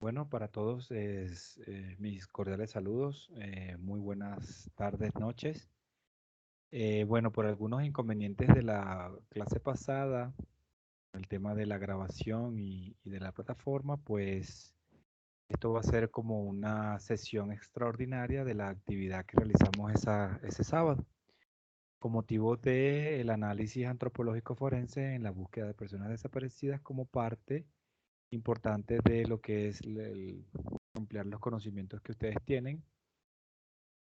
Bueno, para todos mis cordiales saludos, muy buenas tardes, noches. Bueno, por algunos inconvenientes de la clase pasada, el tema de la grabación y de la plataforma, pues esto va a ser como una sesión extraordinaria de la actividad que realizamos ese sábado, con motivo del análisis antropológico forense en la búsqueda de personas desaparecidas como parte importante de lo que es ampliar los conocimientos que ustedes tienen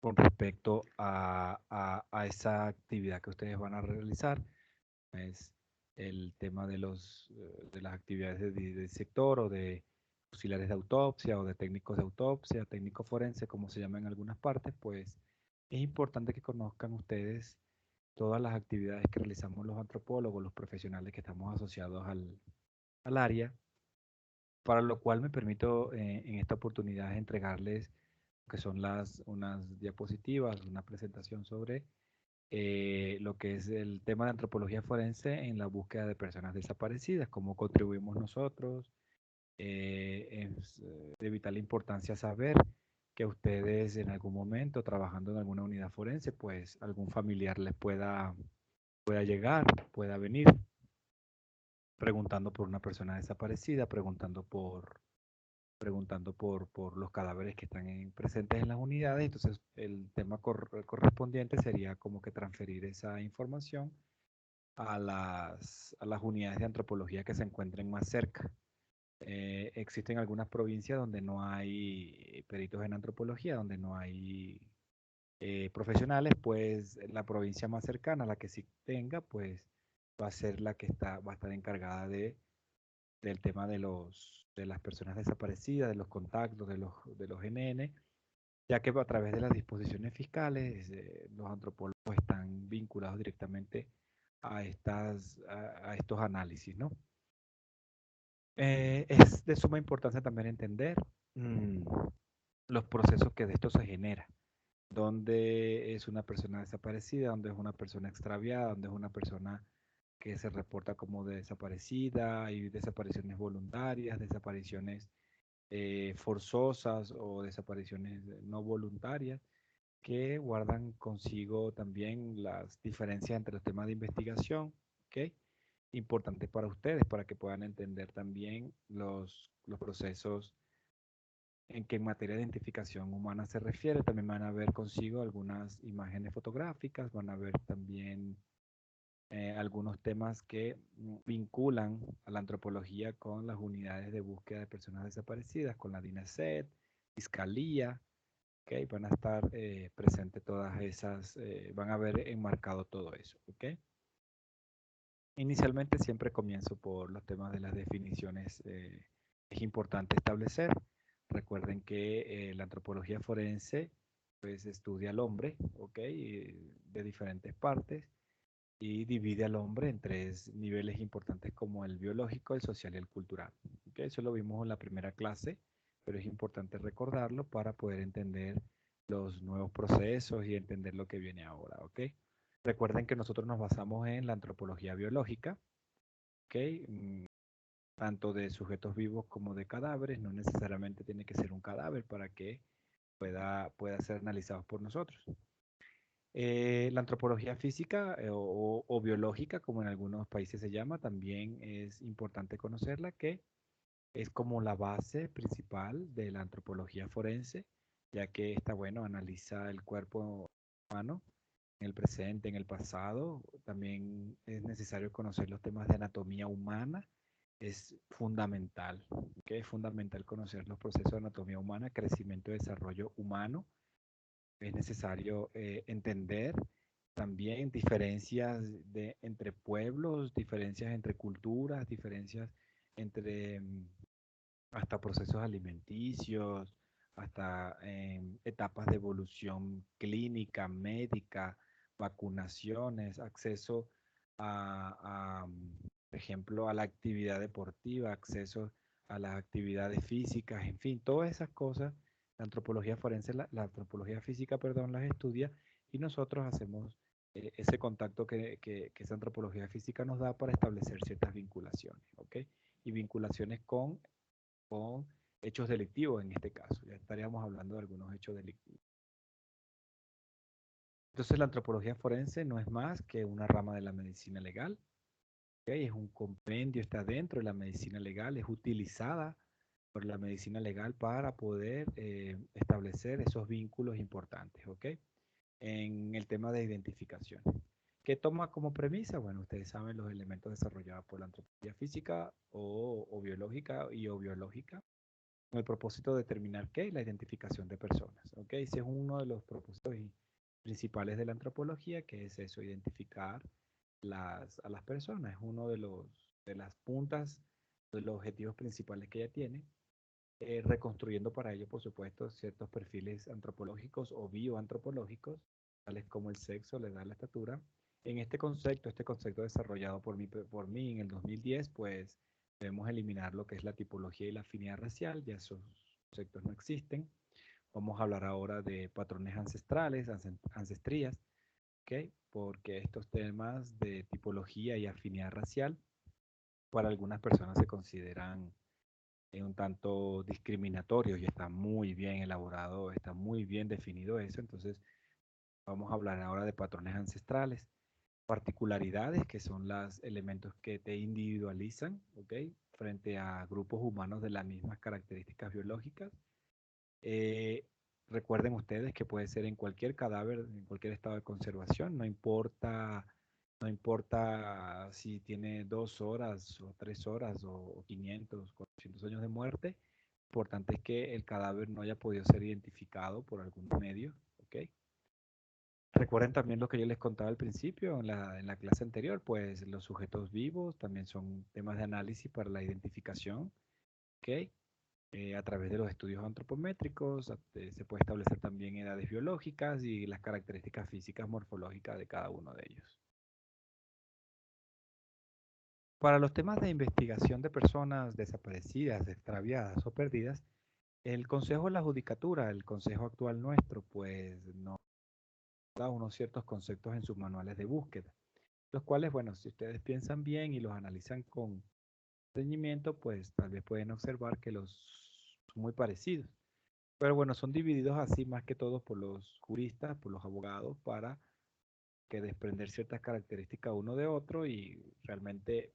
con respecto a esa actividad que ustedes van a realizar. Es el tema de las actividades de sector o de auxiliares de autopsia o de técnicos de autopsia, técnico forense, como se llama en algunas partes, pues es importante que conozcan ustedes todas las actividades que realizamos los antropólogos, los profesionales que estamos asociados al área, para lo cual me permito en esta oportunidad entregarles que son unas diapositivas, una presentación sobre lo que es el tema de antropología forense en la búsqueda de personas desaparecidas, cómo contribuimos nosotros. Es de vital importancia saber que ustedes en algún momento trabajando en alguna unidad forense, pues algún familiar les pueda llegar, pueda venir preguntando por una persona desaparecida, preguntando por los cadáveres que están presentes en las unidades. Entonces, el tema correspondiente sería como que transferir esa información a las unidades de antropología que se encuentren más cerca. Existen algunas provincias donde no hay peritos en antropología, donde no hay profesionales, pues la provincia más cercana, la que sí tenga, pues va a ser la que va a estar encargada del tema de las personas desaparecidas, de los contactos, de los NN, ya que a través de las disposiciones fiscales, los antropólogos están vinculados directamente a estos análisis, ¿no? Es de suma importancia también entender mm, los procesos que de esto se genera. Dónde es una persona desaparecida, dónde es una persona extraviada, dónde es una persona que se reporta como desaparecida, hay desapariciones voluntarias, desapariciones forzosas o desapariciones no voluntarias que guardan consigo también las diferencias entre los temas de investigación, ¿ok? Importante para ustedes, para que puedan entender también los procesos en que en materia de identificación humana se refiere. También van a ver consigo algunas imágenes fotográficas, van a ver también algunos temas que vinculan a la antropología con las unidades de búsqueda de personas desaparecidas, con la DINASET, Fiscalía, ¿ok? Van a estar presentes todas esas, van a ver enmarcado todo eso, ¿ok? Inicialmente siempre comienzo por los temas de las definiciones. Es importante establecer. Recuerden que la antropología forense pues estudia al hombre, ¿ok? De diferentes partes y divide al hombre en tres niveles importantes como el biológico, el social y el cultural. ¿Ok? Eso lo vimos en la primera clase, pero es importante recordarlo para poder entender los nuevos procesos y entender lo que viene ahora. ¿Ok? Recuerden que nosotros nos basamos en la antropología biológica, ¿ok? Tanto de sujetos vivos como de cadáveres. No necesariamente tiene que ser un cadáver para que pueda ser analizado por nosotros. La antropología física o biológica, como en algunos países se llama, también es importante conocerla, que es como la base principal de la antropología forense, ya que esta, bueno, analiza el cuerpo humano en el presente, en el pasado. También es necesario conocer los temas de anatomía humana. Es fundamental, que es fundamental conocer los procesos de anatomía humana, crecimiento y desarrollo humano. Es necesario entender también diferencias entre pueblos, diferencias entre culturas, diferencias entre hasta procesos alimenticios, hasta etapas de evolución clínica, médica, vacunaciones, acceso por ejemplo, a la actividad deportiva, acceso a las actividades físicas, en fin, todas esas cosas. La antropología forense, la antropología física, perdón, las estudia y nosotros hacemos ese contacto que esa antropología física nos da para establecer ciertas vinculaciones, ¿ok? Y vinculaciones con hechos delictivos en este caso. Ya estaríamos hablando de algunos hechos delictivos. Entonces la antropología forense no es más que una rama de la medicina legal. ¿Okay? Es un compendio, está dentro de la medicina legal, es utilizada por la medicina legal para poder establecer esos vínculos importantes, ¿ok? En el tema de identificación. ¿Qué toma como premisa? Bueno, ustedes saben los elementos desarrollados por la antropología física o biológica y o biológica, con el propósito de determinar qué, la identificación de personas, ¿ok? Ese es uno de los propósitos principales de la antropología, que es eso, identificar a las personas. Es uno de las puntas, de los objetivos principales que ella tiene, reconstruyendo para ello, por supuesto, ciertos perfiles antropológicos o bioantropológicos, tales como el sexo, la edad, la estatura. En este concepto desarrollado por mí en el 2010, pues debemos eliminar lo que es la tipología y la afinidad racial, ya esos conceptos no existen. Vamos a hablar ahora de patrones ancestrales, ancestrías, ¿ok? Porque estos temas de tipología y afinidad racial para algunas personas se consideran un tanto discriminatorios y está muy bien elaborado, está muy bien definido eso. Entonces vamos a hablar ahora de patrones ancestrales, particularidades que son los elementos que te individualizan, ¿ok? Frente a grupos humanos de las mismas características biológicas. Eh, Recuerden ustedes que puede ser en cualquier cadáver, en cualquier estado de conservación, no importa si tiene 2 horas o 3 horas o 500, 400 años de muerte. Lo importante es que el cadáver no haya podido ser identificado por algún medio, ¿ok? Recuerden también lo que yo les contaba al principio en la clase anterior, pues los sujetos vivos también son temas de análisis para la identificación, ¿ok? A través de los estudios antropométricos se puede establecer también edades biológicas y las características físicas morfológicas de cada uno de ellos. Para los temas de investigación de personas desaparecidas, extraviadas o perdidas, el Consejo de la Judicatura, el Consejo actual nuestro, pues nos da unos ciertos conceptos en sus manuales de búsqueda, los cuales, bueno, si ustedes piensan bien y los analizan con detenimiento, pues tal vez pueden observar que los son muy parecidos. Pero bueno, son divididos así más que todo por los juristas, por los abogados, para que desprender ciertas características uno de otro y realmente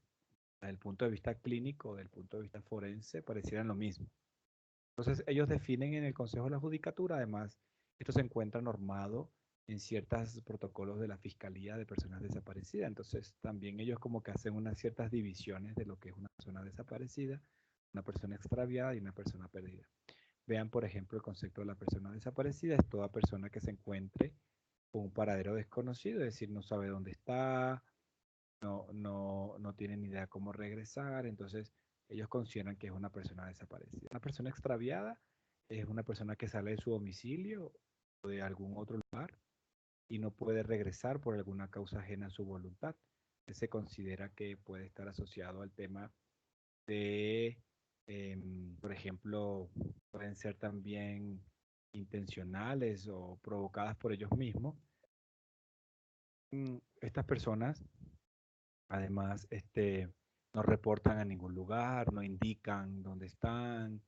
desde el punto de vista clínico, desde el punto de vista forense, parecieran lo mismo. Entonces ellos definen en el Consejo de la Judicatura, además, esto se encuentra normado en ciertos protocolos de la Fiscalía de Personas Desaparecidas. Entonces también ellos como que hacen unas ciertas divisiones de lo que es una persona desaparecida, una persona extraviada y una persona perdida. Vean, por ejemplo, el concepto de la persona desaparecida es toda persona que se encuentre con un paradero desconocido, es decir, no sabe dónde está, no tiene ni idea cómo regresar, entonces ellos consideran que es una persona desaparecida. Una persona extraviada es una persona que sale de su domicilio o de algún otro lugar y no puede regresar por alguna causa ajena a su voluntad. Se considera que puede estar asociado al tema de, por ejemplo, pueden ser también intencionales o provocadas por ellos mismos. Estas personas, además, no reportan a ningún lugar, no indican dónde están,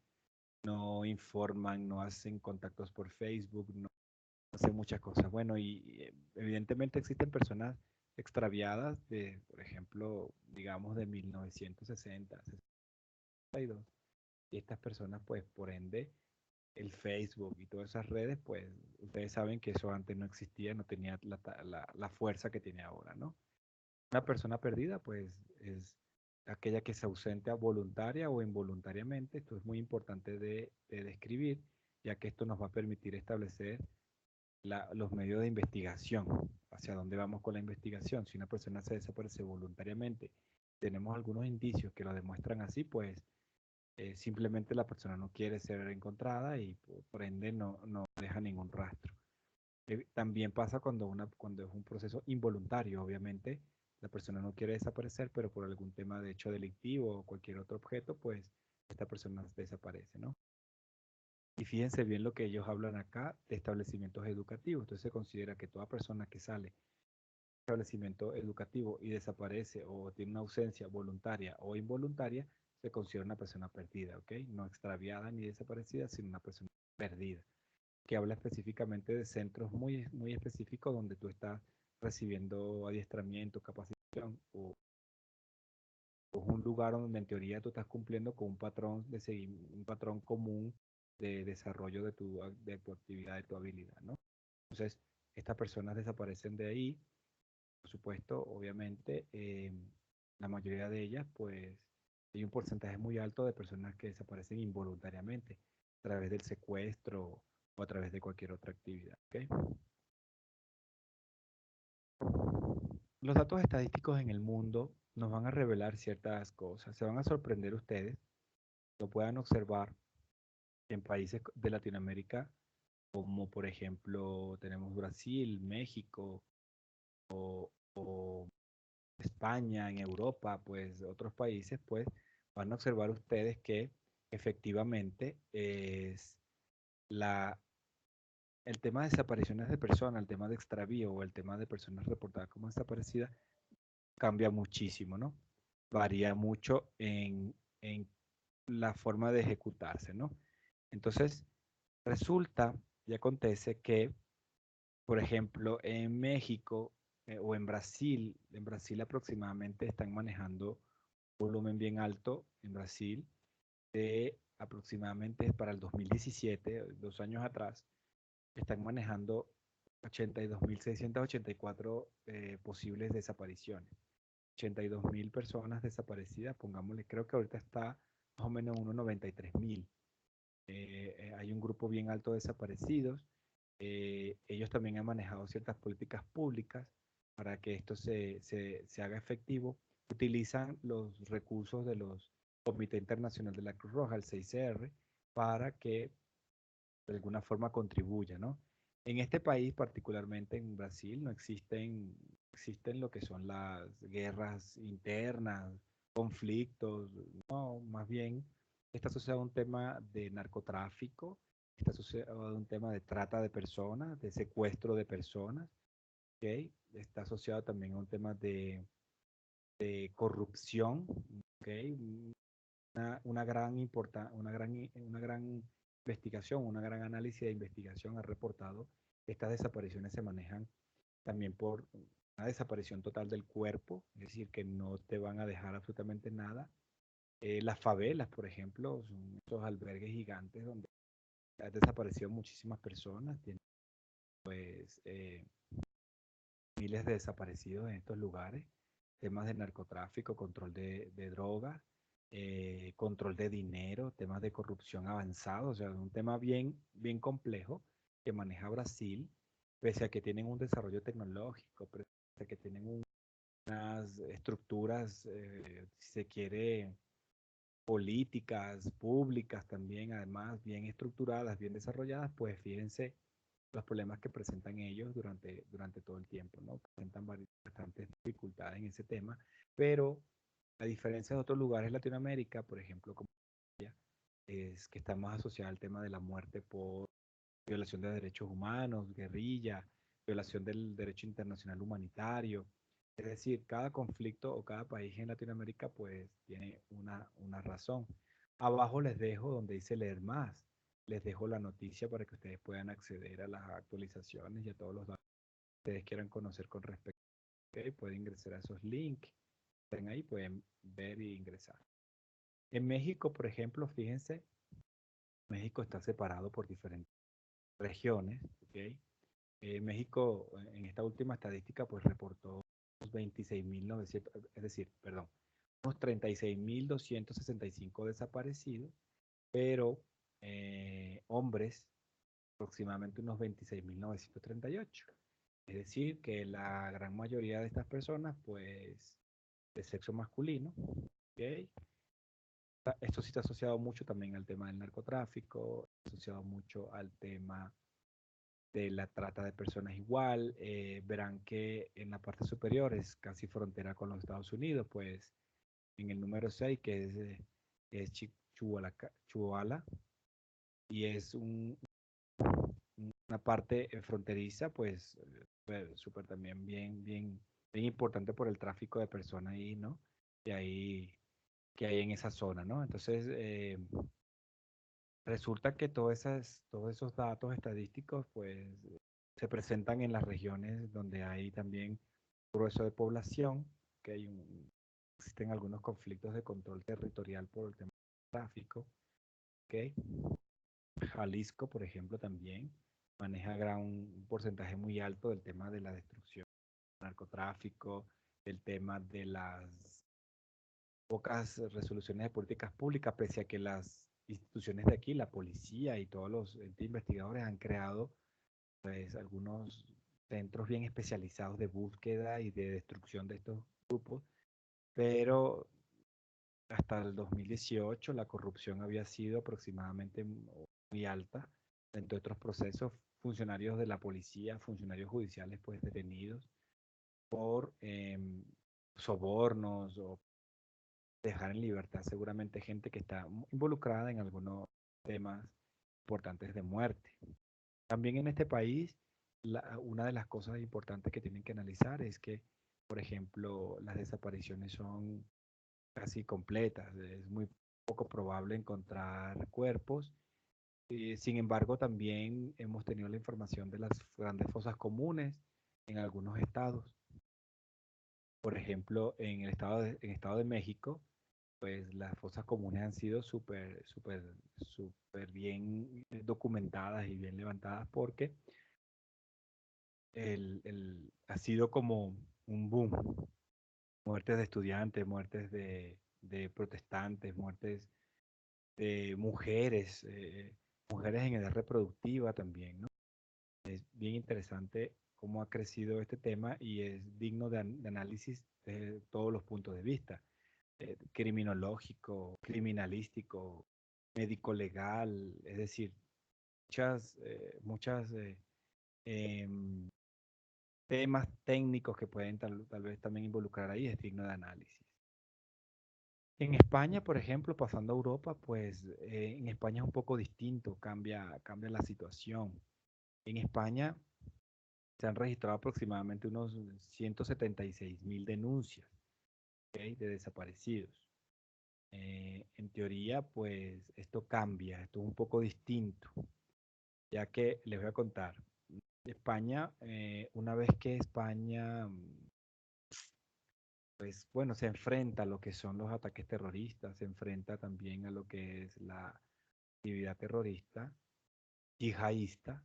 no informan, no hacen contactos por Facebook, no hacen muchas cosas. Bueno, y evidentemente existen personas extraviadas de, por ejemplo, digamos de 1960, 62. Y estas personas, pues, por ende, el Facebook y todas esas redes, pues, ustedes saben que eso antes no existía, no tenía la fuerza que tiene ahora, ¿no? Una persona perdida, pues, es aquella que se ausenta voluntaria o involuntariamente. Esto es muy importante de describir, ya que esto nos va a permitir establecer los medios de investigación, hacia dónde vamos con la investigación. Si una persona se desaparece voluntariamente, tenemos algunos indicios que lo demuestran así, pues simplemente la persona no quiere ser encontrada y por ende no deja ningún rastro. También pasa cuando es un proceso involuntario, obviamente la persona no quiere desaparecer, pero por algún tema de hecho delictivo o cualquier otro objeto, pues esta persona desaparece, ¿no? Y fíjense bien lo que ellos hablan acá de establecimientos educativos. Entonces se considera que toda persona que sale de establecimiento educativo y desaparece o tiene una ausencia voluntaria o involuntaria, se considera una persona perdida, ¿ok? No extraviada ni desaparecida, sino una persona perdida, que habla específicamente de centros muy, muy específicos donde tú estás recibiendo adiestramiento, capacitación o es un lugar donde en teoría tú estás cumpliendo con un patrón un patrón común de desarrollo de tu actividad, de tu habilidad, ¿no? Entonces, estas personas desaparecen de ahí, por supuesto, obviamente, la mayoría de ellas, pues, hay un porcentaje muy alto de personas que desaparecen involuntariamente a través del secuestro o a través de cualquier otra actividad, ¿ok? Los datos estadísticos en el mundo nos van a revelar ciertas cosas. Se van a sorprender ustedes, lo puedan observar en países de Latinoamérica, como por ejemplo tenemos Brasil, México o España, en Europa, pues otros países, pues van a observar ustedes que efectivamente es la, el tema de desapariciones de personas, el tema de extravío o el tema de personas reportadas como desaparecidas cambia muchísimo, ¿no? Varía mucho en la forma de ejecutarse, ¿no? Entonces, resulta y acontece que, por ejemplo, en México o en Brasil aproximadamente están manejando un volumen bien alto en Brasil de aproximadamente para el 2017, 2 años atrás, están manejando 82.684 posibles desapariciones. 82.000 personas desaparecidas, pongámosle, creo que ahorita está más o menos unos 93.000. Hay un grupo bien alto de desaparecidos. Ellos también han manejado ciertas políticas públicas para que esto se haga efectivo. Utilizan los recursos de los Comité Internacional de la Cruz Roja, el 6CR, para que de alguna forma contribuya, ¿no? En este país, particularmente en Brasil, no existen lo que son las guerras internas, conflictos, no, más bien está asociado a un tema de narcotráfico, está asociado a un tema de trata de personas, de secuestro de personas, ¿ok? Está asociado también a un tema de corrupción, ¿ok? Una gran investigación, una gran análisis de investigación ha reportado que estas desapariciones se manejan también por una desaparición total del cuerpo, es decir, que no te van a dejar absolutamente nada. Las favelas, por ejemplo, son esos albergues gigantes donde han desaparecido muchísimas personas, tienen pues miles de desaparecidos en estos lugares, temas de narcotráfico, control de drogas, control de dinero, temas de corrupción avanzado, o sea, un tema bien, bien complejo que maneja Brasil, pese a que tienen un desarrollo tecnológico, pese a que tienen unas estructuras, si se quiere, políticas públicas también, además bien estructuradas, bien desarrolladas, pues fíjense los problemas que presentan ellos durante todo el tiempo, ¿no? Presentan bastantes dificultades en ese tema, pero a diferencia de otros lugares de Latinoamérica, por ejemplo, como Colombia, es que está más asociada al tema de la muerte por violación de derechos humanos, guerrilla, violación del derecho internacional humanitario. Es decir, cada conflicto o cada país en Latinoamérica pues tiene una razón. Abajo les dejo donde dice leer más. Les dejo la noticia para que ustedes puedan acceder a las actualizaciones y a todos los datos que ustedes quieran conocer con respecto. Okay, pueden ingresar a esos links. Están ahí, pueden ver y ingresar. En México, por ejemplo, fíjense, México está separado por diferentes regiones. ¿Okay? México, en esta última estadística, pues reportó 26.900, es decir, perdón, unos 36.265 desaparecidos, pero hombres aproximadamente unos 26.938. Es decir, que la gran mayoría de estas personas, pues, de sexo masculino, ¿ok? Esto sí está asociado mucho también al tema del narcotráfico, asociado mucho al tema de la trata de personas igual. Verán que en la parte superior es casi frontera con los Estados Unidos, pues en el número 6 que es Chihuahua, y es una parte fronteriza, pues súper también bien, bien, bien importante por el tráfico de personas ahí, ¿no? Y ahí que hay en esa zona, ¿no? Entonces, resulta que todos esos datos estadísticos, pues, se presentan en las regiones donde hay también grueso de población, que existen algunos conflictos de control territorial por el tema del tráfico, ¿ok? Jalisco, por ejemplo, también maneja un porcentaje muy alto del tema de la destrucción, narcotráfico, el tema de las pocas resoluciones de políticas públicas, pese a que las instituciones de aquí, la policía y todos los entes investigadores han creado pues algunos centros bien especializados de búsqueda y de destrucción de estos grupos, pero hasta el 2018 la corrupción había sido aproximadamente muy alta. Entre otros procesos, funcionarios de la policía, funcionarios judiciales pues detenidos por sobornos o dejar en libertad seguramente gente que está involucrada en algunos temas importantes de muerte. También en este país, una de las cosas importantes que tienen que analizar es que, por ejemplo, las desapariciones son casi completas. Es muy poco probable encontrar cuerpos. Sin embargo, también hemos tenido la información de las grandes fosas comunes en algunos estados. Por ejemplo, en Estado de México, pues las fosas comunes han sido súper bien documentadas y bien levantadas porque ha sido como un boom. Muertes de estudiantes, muertes de protestantes, muertes de mujeres, mujeres en edad reproductiva también, ¿no? Es bien interesante cómo ha crecido este tema y es digno de análisis de todos los puntos de vista, criminológico, criminalístico, médico legal, es decir, muchas em, temas técnicos que pueden tal vez también involucrar ahí, es digno de análisis. En España, por ejemplo, pasando a Europa, pues en España es un poco distinto, cambia la situación. En España se han registrado aproximadamente unos 176.000 denuncias, ¿ok?, de desaparecidos. En teoría, pues esto cambia, esto es un poco distinto, ya que les voy a contar. España, una vez que España, pues bueno, se enfrenta a lo que son los ataques terroristas, se enfrenta también a lo que es la actividad terrorista, yihadista,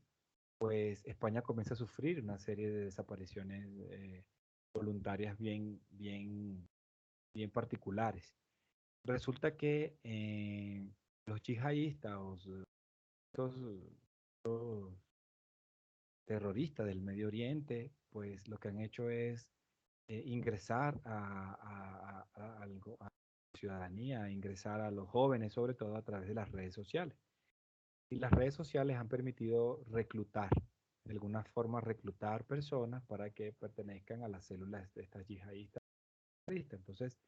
pues España comienza a sufrir una serie de desapariciones voluntarias bien particulares. Resulta que los yihadistas o estos terroristas del Medio Oriente, pues lo que han hecho es ingresar a la ciudadanía, ingresar a los jóvenes, sobre todo a través de las redes sociales. Y las redes sociales han permitido reclutar, de alguna forma reclutar personas para que pertenezcan a las células de estas yihadistas. Entonces,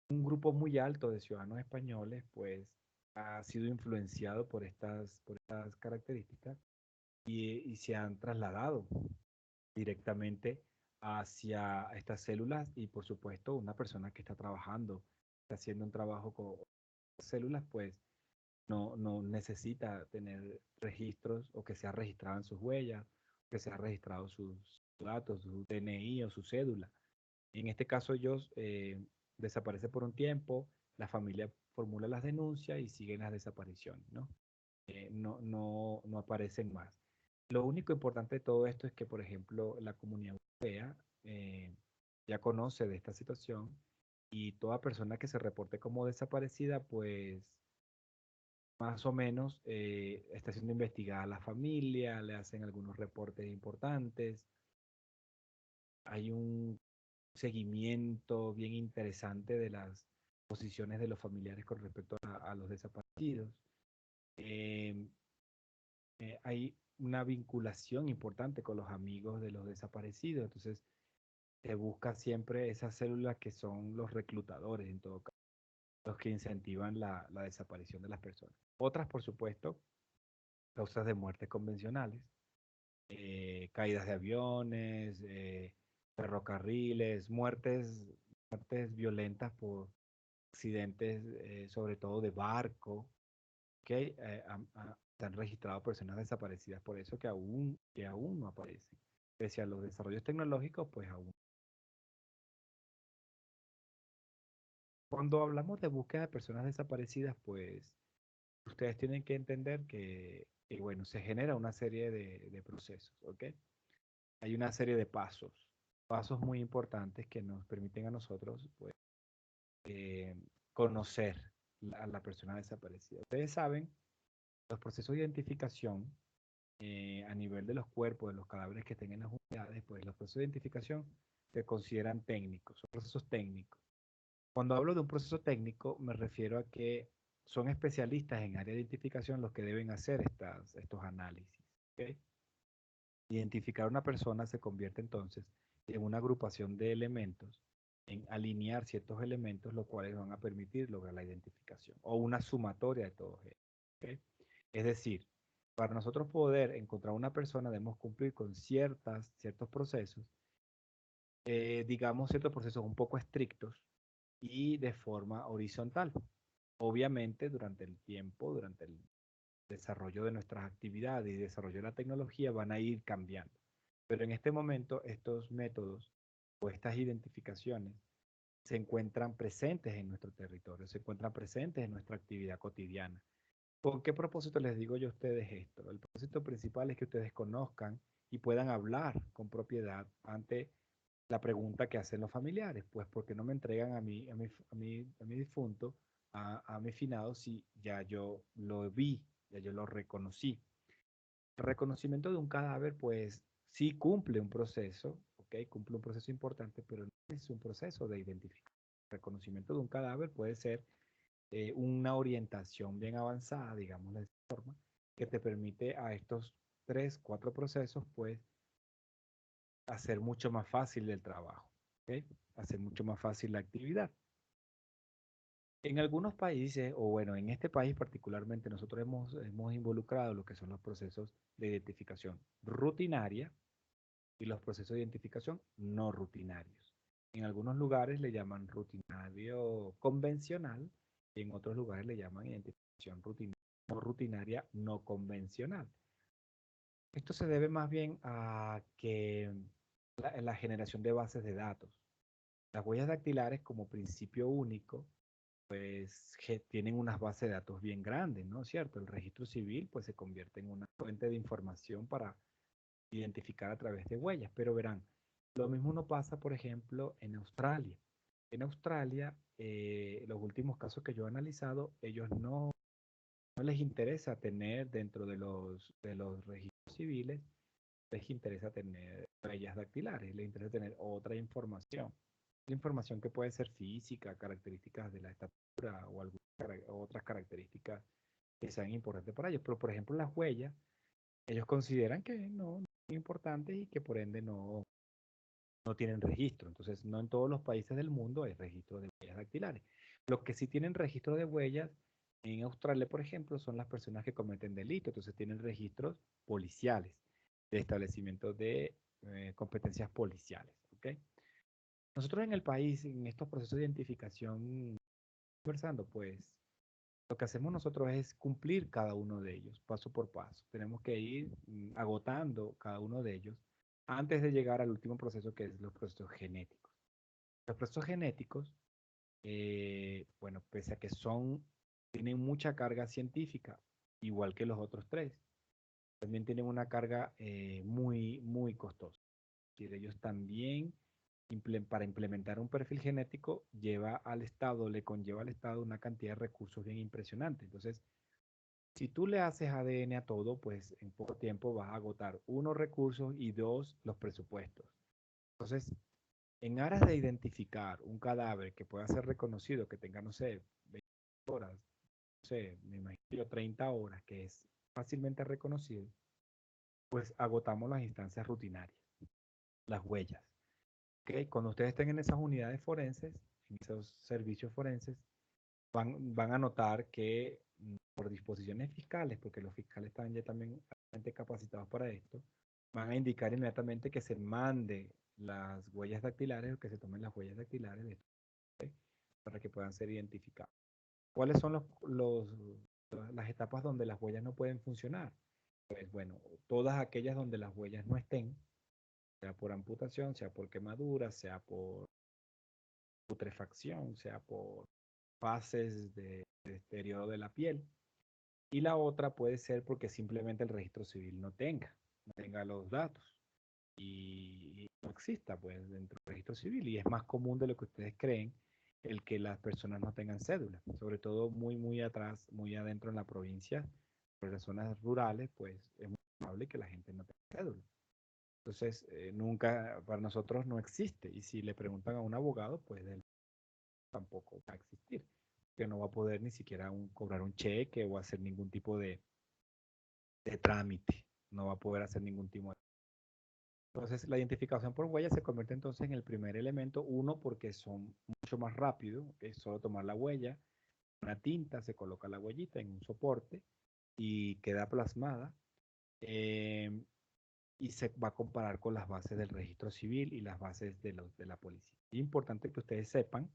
un grupo muy alto de ciudadanos españoles, pues, ha sido influenciado por estas características y se han trasladado directamente hacia estas células y, por supuesto, una persona que está trabajando, está haciendo un trabajo con células, pues, no necesita tener registros o que sea registrado en sus huellas, que sea registrado sus datos, su DNI o su cédula. En este caso ellos desaparecen por un tiempo, la familia formula las denuncias y siguen las desapariciones, ¿no? No aparecen más. Lo único importante de todo esto es que, por ejemplo, la Comunidad Europea ya conoce de esta situación y toda persona que se reporte como desaparecida, pues más o menos está siendo investigada la familia, le hacen algunos reportes importantes, hay un seguimiento bien interesante de las posiciones de los familiares con respecto a los desaparecidos. Eh, hay una vinculación importante con los amigos de los desaparecidos, entonces se busca siempre esas células que son los reclutadores, en todo caso, los que incentivan la desaparición de las personas. Otras, por supuesto, causas de muerte convencionales, caídas de aviones, ferrocarriles, muertes violentas accidentes, sobre todo de barco, que se han registrado personas desaparecidas, por eso que aún no aparecen. Pese a los desarrollos tecnológicos, pues aún. Cuando hablamos de búsqueda de personas desaparecidas, pues ustedes tienen que entender que, bueno, se genera una serie de procesos, ¿ok? Hay una serie de pasos muy importantes que nos permiten a nosotros, pues, eh, conocer a la persona desaparecida. Ustedes saben, los procesos de identificación a nivel de los cuerpos, de los cadáveres que estén en las unidades, pues los procesos de identificación se consideran técnicos, son procesos técnicos. Cuando hablo de un proceso técnico, me refiero a que son especialistas en área de identificación los que deben hacer estos análisis. ¿Ok? Identificar a una persona se convierte entonces en una agrupación de elementos, en alinear ciertos elementos, los cuales van a permitir lograr la identificación, o una sumatoria de todos ellos. ¿Ok? Es decir, para nosotros poder encontrar una persona debemos cumplir con ciertos procesos, digamos ciertos procesos un poco estrictos y de forma horizontal. Obviamente durante el tiempo, durante el desarrollo de nuestras actividades y desarrollo de la tecnología van a ir cambiando. Pero en este momento estos métodos o estas identificaciones se encuentran presentes en nuestro territorio, se encuentran presentes en nuestra actividad cotidiana. ¿Con qué propósito les digo yo a ustedes esto? El propósito principal es que ustedes conozcan y puedan hablar con propiedad ante la pregunta que hacen los familiares. Pues, ¿por qué no me entregan a mi difunto, a mi finado, si ya yo lo vi, ya yo lo reconocí? El reconocimiento de un cadáver, pues, sí cumple un proceso, ¿ok? Cumple un proceso importante, pero no es un proceso de identificación. El reconocimiento de un cadáver puede ser una orientación bien avanzada, digamos de esa forma, que te permite a estos 3, 4 procesos, pues, hacer mucho más fácil el trabajo, ¿ok? Hacer mucho más fácil la actividad. En algunos países, o bueno, en este país particularmente, nosotros hemos involucrado lo que son los procesos de identificación rutinaria y los procesos de identificación no rutinarios. En algunos lugares le llaman rutinario convencional y en otros lugares le llaman identificación rutinaria no convencional. Esto se debe más bien a que la generación de bases de datos. Las huellas dactilares como principio único, pues tienen unas bases de datos bien grandes, ¿no es cierto? El registro civil pues se convierte en una fuente de información para identificar a través de huellas, pero verán, lo mismo no pasa, por ejemplo, en Australia. En Australia, los últimos casos que yo he analizado, ellos no les interesa tener dentro de los registros civiles, les interesa tener huellas dactilares, les interesa tener otra información. La información que puede ser física, características de la estatura o otras características que sean importantes para ellos. Pero, por ejemplo, las huellas, ellos consideran que no son importantes y que por ende no tienen registro. Entonces, no en todos los países del mundo hay registro de huellas dactilares. Los que sí tienen registro de huellas en Australia, por ejemplo, son las personas que cometen delitos. Entonces, tienen registros policiales, de establecimiento de competencias policiales. ¿Ok? Nosotros en el país, en estos procesos de identificación, conversando, pues lo que hacemos nosotros es cumplir cada uno de ellos, paso por paso. Tenemos que ir agotando cada uno de ellos antes de llegar al último proceso, que es los procesos genéticos. Los procesos genéticos, bueno, pese a que tienen mucha carga científica, igual que los otros tres, también tienen una carga muy, muy costosa. Es decir, ellos también, para implementar un perfil genético, le conlleva al Estado una cantidad de recursos bien impresionante. Entonces, si tú le haces ADN a todo, pues en poco tiempo vas a agotar, uno, recursos y dos, los presupuestos. Entonces, en aras de identificar un cadáver que pueda ser reconocido, que tenga, no sé, 20 horas, no sé, me imagino 30 horas, que es fácilmente reconocido, pues agotamos las instancias rutinarias, las huellas. ¿Ok? Cuando ustedes estén en esas unidades forenses, en esos servicios forenses, van a notar que por disposiciones fiscales, porque los fiscales están ya también altamente capacitados para esto, van a indicar inmediatamente que se mande las huellas dactilares o que se tomen las huellas dactilares de esto, ¿ok? para que puedan ser identificados. ¿Cuáles son las etapas donde las huellas no pueden funcionar? Pues bueno, todas aquellas donde las huellas no estén, sea por amputación, sea por quemadura, sea por putrefacción, sea por fases de deterioro de la piel. Y la otra puede ser porque simplemente el registro civil no tenga los datos y no exista pues dentro del registro civil. Y es más común de lo que ustedes creen el que las personas no tengan cédula, sobre todo muy, muy atrás, muy adentro en la provincia, por las zonas rurales, pues es muy probable que la gente no tenga cédula. Entonces, nunca, para nosotros no existe. Y si le preguntan a un abogado, pues él tampoco va a existir, que no va a poder ni siquiera cobrar un cheque o hacer ningún tipo de trámite, no va a poder hacer ningún tipo de... Entonces, la identificación por huella se convierte entonces en el primer elemento, uno, porque son mucho más rápido, es solo tomar la huella, una tinta, se coloca la huellita en un soporte y queda plasmada. Y se va a comparar con las bases del registro civil y las bases de la policía. Es importante que ustedes sepan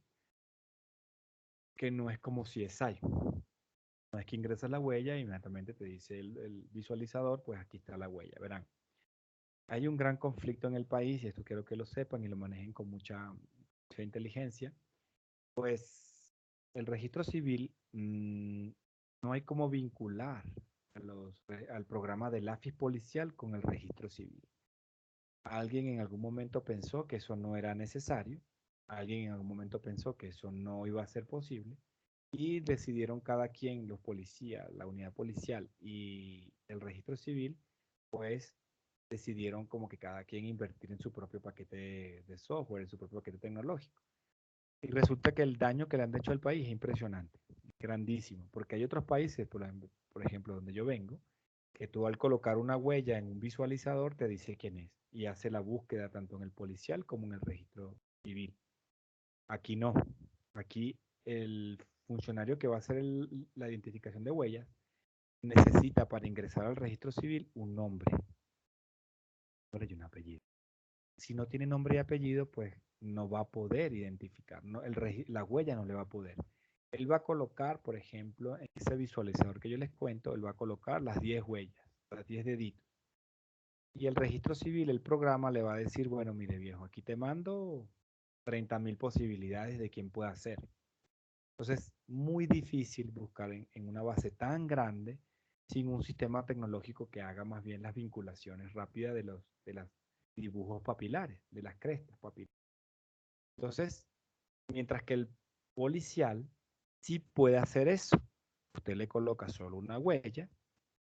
que no es como CSI. No es que ingresas la huella e inmediatamente te dice el visualizador, pues aquí está la huella. Verán, hay un gran conflicto en el país, y esto quiero que lo sepan y lo manejen con mucha inteligencia. Pues el registro civil no hay como vincular al programa del AFIS policial con el registro civil. Alguien en algún momento pensó que eso no era necesario, alguien en algún momento pensó que eso no iba a ser posible y decidieron cada quien, los policías, la unidad policial y el registro civil, pues decidieron como que cada quien invertir en su propio paquete de software, en su propio paquete tecnológico. Y resulta que el daño que le han hecho al país es impresionante, grandísimo, porque hay otros países, por ejemplo, donde yo vengo, que tú al colocar una huella en un visualizador te dice quién es y hace la búsqueda tanto en el policial como en el registro civil. Aquí no. Aquí el funcionario que va a hacer la identificación de huellas necesita para ingresar al registro civil un nombre y un apellido. Si no tiene nombre y apellido, pues no va a poder identificar, ¿no? La huella no le va a poder. Él va a colocar, por ejemplo, en ese visualizador que yo les cuento, él va a colocar las 10 huellas, las 10 deditos. Y el registro civil, el programa le va a decir, bueno, mire viejo, aquí te mando 30.000 posibilidades de quién pueda ser. Entonces, muy difícil buscar en una base tan grande sin un sistema tecnológico que haga más bien las vinculaciones rápidas de los dibujos papilares, de las crestas papilares. Entonces, mientras que el policial sí puede hacer eso. Usted le coloca solo una huella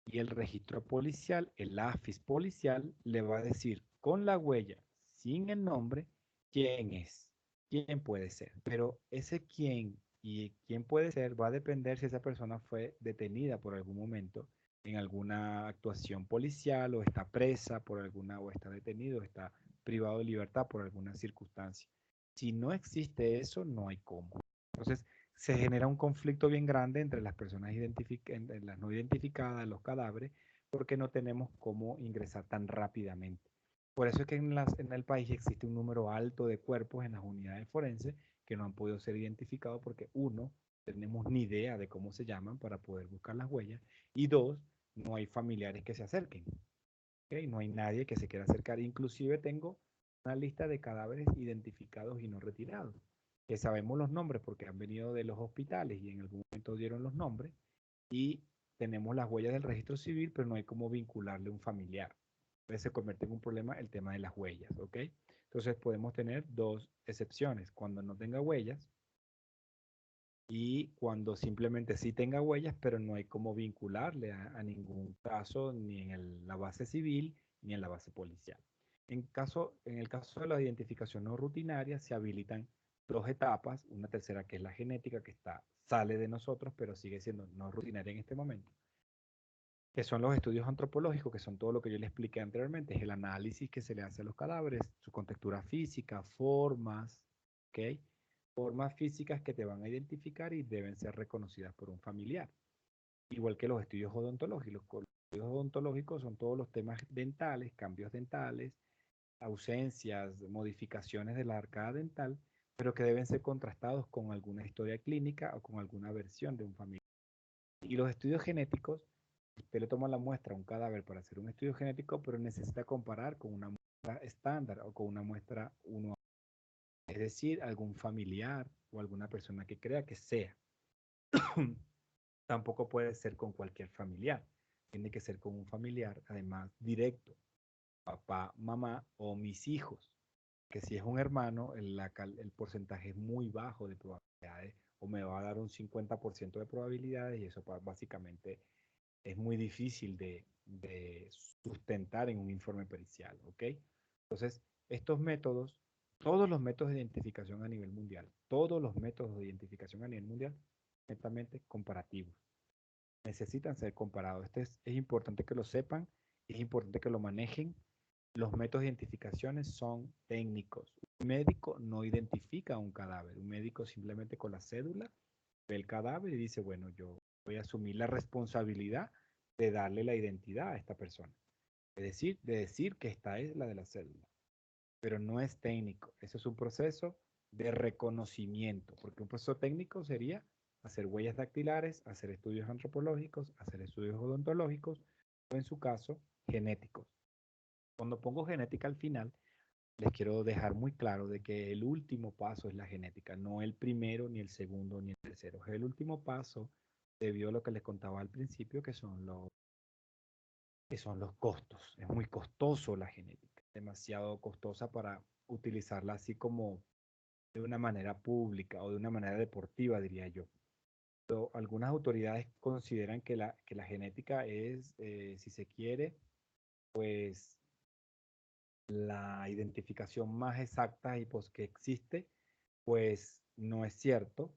y el registro policial, el AFIS policial, le va a decir con la huella, sin el nombre, quién es, quién puede ser. Pero ese quién y quién puede ser va a depender si esa persona fue detenida por algún momento en alguna actuación policial o está presa por alguna, o está detenido, o está privado de libertad por alguna circunstancia. Si no existe eso, no hay cómo. Entonces, se genera un conflicto bien grande entre las personas entre las no identificadas, los cadáveres, porque no tenemos cómo ingresar tan rápidamente. Por eso es que en el país existe un número alto de cuerpos en las unidades forenses que no han podido ser identificados porque uno, tenemos ni idea de cómo se llaman para poder buscar las huellas y dos, no hay familiares que se acerquen. ¿Okay? No hay nadie que se quiera acercar. Inclusive tengo una lista de cadáveres identificados y no retirados, que sabemos los nombres porque han venido de los hospitales y en algún momento dieron los nombres y tenemos las huellas del registro civil, pero no hay cómo vincularle un familiar. Entonces se convierte en un problema el tema de las huellas, ¿ok? Entonces podemos tener dos excepciones, cuando no tenga huellas y cuando simplemente sí tenga huellas, pero no hay cómo vincularle a ningún caso, ni en la base civil, ni en la base policial. En el caso de la identificación no rutinaria, se habilitan dos etapas, una tercera que es la genética, que sale de nosotros, pero sigue siendo no rutinaria en este momento, que son los estudios antropológicos, que son todo lo que yo le expliqué anteriormente, es el análisis que se le hace a los cadáveres, su contextura física, formas, ¿ok? Formas físicas que te van a identificar y deben ser reconocidas por un familiar. Igual que los estudios odontológicos. Los estudios odontológicos son todos los temas dentales, cambios dentales, ausencias, modificaciones de la arcada dental, pero que deben ser contrastados con alguna historia clínica o con alguna versión de un familiar. Y los estudios genéticos, usted le toma la muestra a un cadáver para hacer un estudio genético, pero necesita comparar con una muestra estándar o con una muestra 1, es decir, algún familiar o alguna persona que crea que sea. Tampoco puede ser con cualquier familiar. Tiene que ser con un familiar, además, directo, papá, mamá o mis hijos. Que si es un hermano, el porcentaje es muy bajo de probabilidades, o me va a dar un 50% de probabilidades, y eso básicamente es muy difícil de sustentar en un informe pericial, ¿ok? Entonces, estos métodos, todos los métodos de identificación a nivel mundial, todos los métodos de identificación a nivel mundial, netamente comparativos, necesitan ser comparados. Es importante que lo sepan, es importante que lo manejen. Los métodos de identificaciones son técnicos. Un médico no identifica un cadáver. Un médico simplemente con la cédula ve el cadáver y dice, bueno, yo voy a asumir la responsabilidad de darle la identidad a esta persona. De decir que esta es la de la cédula. Pero no es técnico. Eso es un proceso de reconocimiento, porque un proceso técnico sería hacer huellas dactilares, hacer estudios antropológicos, hacer estudios odontológicos, o en su caso, genéticos. Cuando pongo genética al final, les quiero dejar muy claro de que el último paso es la genética, no el primero, ni el segundo, ni el tercero. El último paso, debido a lo que les contaba al principio, que son los costos. Es muy costoso la genética, demasiado costosa para utilizarla así como de una manera pública o de una manera deportiva, diría yo. Pero algunas autoridades consideran que la genética es, si se quiere, pues la identificación más exacta y pues que existe, pues no es cierto.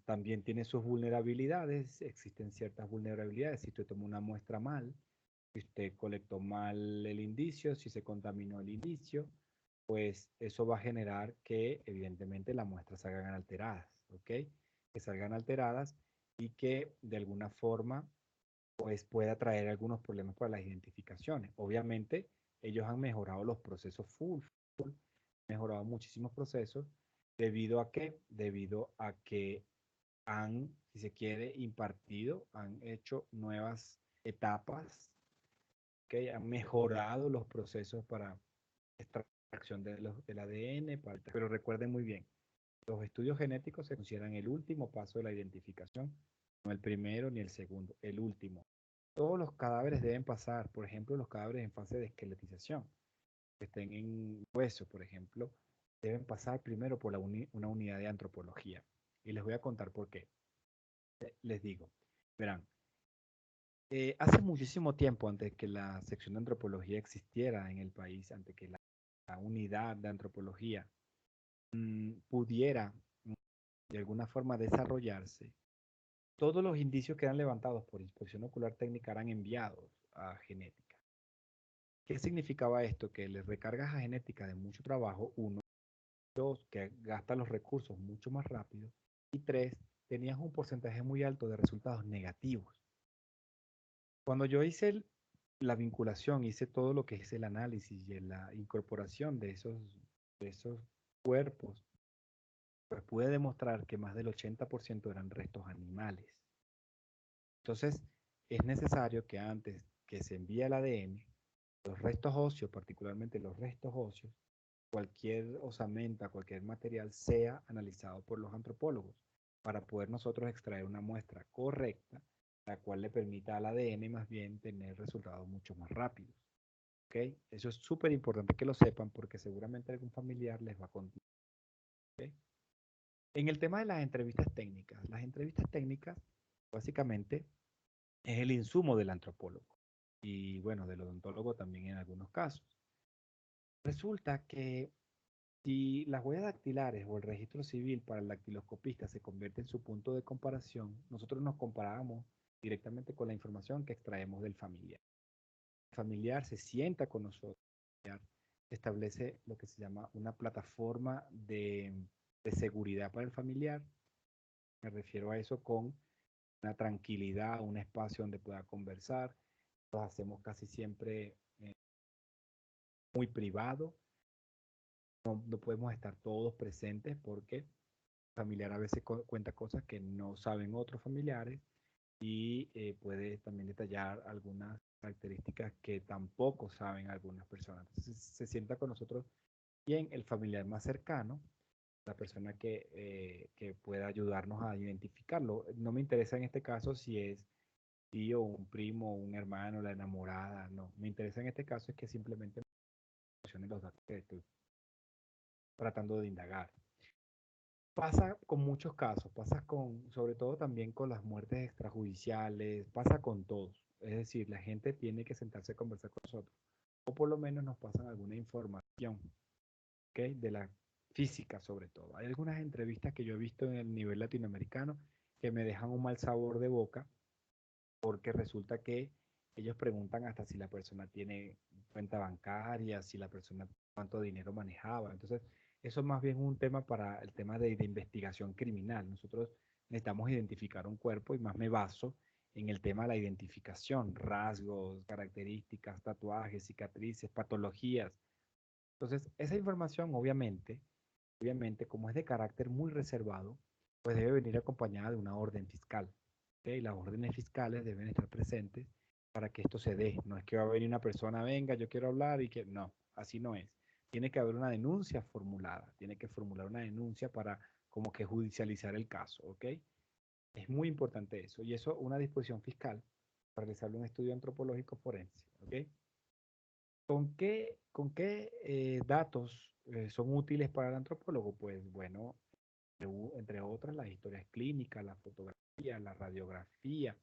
También tiene sus vulnerabilidades, existen ciertas vulnerabilidades. Si usted tomó una muestra mal, si usted colectó mal el indicio, si se contaminó el indicio, pues eso va a generar que evidentemente las muestras salgan alteradas, ¿ok? Que salgan alteradas y que de alguna forma pues pueda traer algunos problemas para las identificaciones. Obviamente ellos han mejorado los procesos full, mejorado muchísimos procesos. ¿Debido a que han, si se quiere, impartido, han hecho nuevas etapas, que han mejorado los procesos para extracción del ADN? Pero recuerden muy bien, los estudios genéticos se consideran el último paso de la identificación, no el primero ni el segundo, el último. Todos los cadáveres deben pasar, por ejemplo, los cadáveres en fase de esqueletización, que estén en hueso, por ejemplo, deben pasar primero por una unidad de antropología. Y les voy a contar por qué. Les digo, verán, hace muchísimo tiempo, antes que la sección de antropología existiera en el país, antes que la unidad de antropología pudiera de alguna forma desarrollarse, todos los indicios que eran levantados por inspección ocular técnica eran enviados a genética. ¿Qué significaba esto? Que les recargas a genética de mucho trabajo, uno, dos, que gasta los recursos mucho más rápido, y tres, tenías un porcentaje muy alto de resultados negativos. Cuando yo hice la vinculación, hice todo lo que es el análisis y la incorporación de esos cuerpos, pues pude demostrar que más del 80% eran restos animales. Entonces, es necesario que antes que se envíe el ADN, los restos óseos, particularmente los restos óseos, cualquier osamenta, cualquier material, sea analizado por los antropólogos para poder nosotros extraer una muestra correcta, la cual le permita al ADN más bien tener resultados mucho más rápidos. ¿Ok? Eso es súper importante que lo sepan porque seguramente algún familiar les va a contar. ¿Ok? En el tema de las entrevistas técnicas básicamente es el insumo del antropólogo y bueno, del odontólogo también en algunos casos. Resulta que si las huellas dactilares o el registro civil para el dactiloscopista se convierte en su punto de comparación, nosotros nos comparamos directamente con la información que extraemos del familiar. El familiar se sienta con nosotros, se establece lo que se llama una plataforma de seguridad para el familiar. Me refiero a eso con una tranquilidad, un espacio donde pueda conversar. Lo hacemos casi siempre muy privado. no podemos estar todos presentes porque el familiar a veces cuenta cosas que no saben otros familiares y puede también detallar algunas características que tampoco saben algunas personas. Entonces se sienta con nosotros bien el familiar más cercano, la persona que pueda ayudarnos a identificarlo. No me interesa en este caso si es tío, un primo, un hermano, la enamorada, no. Me interesa en este caso es que simplemente me proporcione los datos que estoy tratando de indagar. Pasa con muchos casos, pasa con, sobre todo también con las muertes extrajudiciales, pasa con todos. Es decir, la gente tiene que sentarse a conversar con nosotros. O por lo menos nos pasan alguna información, ¿ok? De la física sobre todo. Hay algunas entrevistas que yo he visto en el nivel latinoamericano que me dejan un mal sabor de boca porque resulta que ellos preguntan hasta si la persona tiene cuenta bancaria, si la persona cuánto dinero manejaba. Entonces, eso es más bien un tema para el tema de investigación criminal. Nosotros necesitamos identificar un cuerpo y más me baso en el tema de la identificación, rasgos, características, tatuajes, cicatrices, patologías. Entonces, esa información obviamente, como es de carácter muy reservado, pues debe venir acompañada de una orden fiscal. ¿Ok? Las órdenes fiscales deben estar presentes para que esto se dé. No es que va a venir una persona, venga, yo quiero hablar y que no, así no es. Tiene que haber una denuncia formulada, tiene que formular una denuncia para como que judicializar el caso, ¿ok? Es muy importante eso. Y eso, una disposición fiscal para realizarle un estudio antropológico forense, ¿ok? ¿Con qué datos son útiles para el antropólogo? Pues bueno, entre otras, las historias clínicas, la fotografía, la radiografía,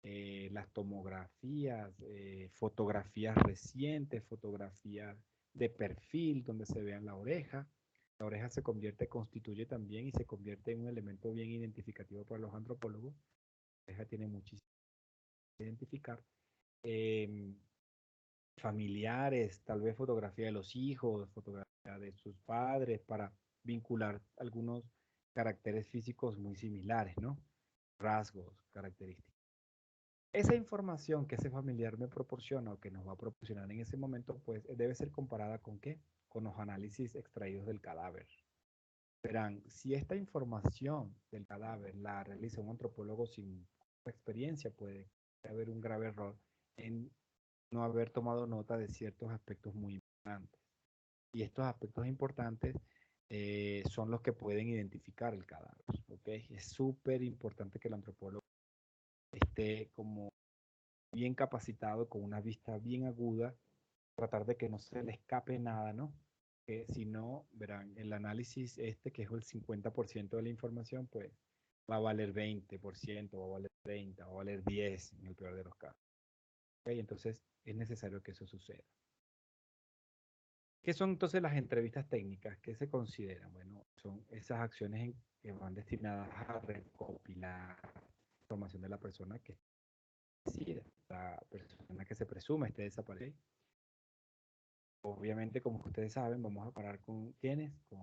las tomografías, fotografías recientes, fotografías de perfil donde se vean la oreja. La oreja se constituye también y se convierte en un elemento bien identificativo para los antropólogos. La oreja tiene muchísimo que identificar. Eh, Familiares, tal vez fotografía de los hijos, fotografía de sus padres, para vincular algunos caracteres físicos muy similares, ¿no? Rasgos, características. Esa información que ese familiar me proporciona o que nos va a proporcionar en ese momento, pues debe ser comparada con qué? Con los análisis extraídos del cadáver. Verán, si esta información del cadáver la realiza un antropólogo sin experiencia, puede haber un grave error en no haber tomado nota de ciertos aspectos muy importantes. Y estos aspectos importantes son los que pueden identificar el cadáver. ¿Okay? Es súper importante que el antropólogo esté como bien capacitado, con una vista bien aguda, tratar de que no se le escape nada, ¿no? Que si no, verán, el análisis este, que es el 50% de la información, pues va a valer 20%, va a valer 30%, va a valer 10% en el peor de los casos. ¿Okay? Entonces, es necesario que eso suceda. ¿Qué son entonces las entrevistas técnicas? ¿Qué se consideran? Bueno, son esas acciones que van destinadas a recopilar información de la persona que decide, la persona que se presume esté desaparecida. Obviamente, como ustedes saben, vamos a parar con quiénes, con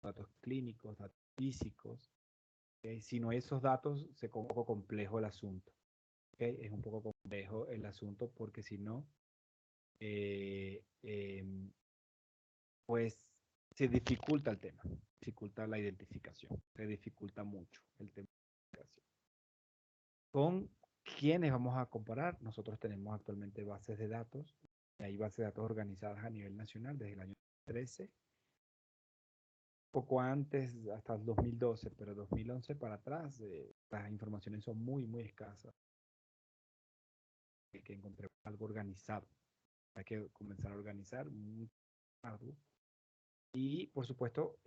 datos clínicos, datos físicos. ¿Okay? Si no hay esos datos, se un poco complejo el asunto. ¿Okay? Es un poco complejo el asunto porque si no, eh, eh, pues se dificulta el tema, dificulta la identificación, se dificulta mucho el tema de la identificación. ¿Con quiénes vamos a comparar? Nosotros tenemos actualmente bases de datos, y hay bases de datos organizadas a nivel nacional desde el año 13, poco antes, hasta el 2012, pero 2011 para atrás, las informaciones son muy, muy escasas. Hay que encontrar algo organizado, hay que comenzar a organizar muy arduo. Y por supuesto,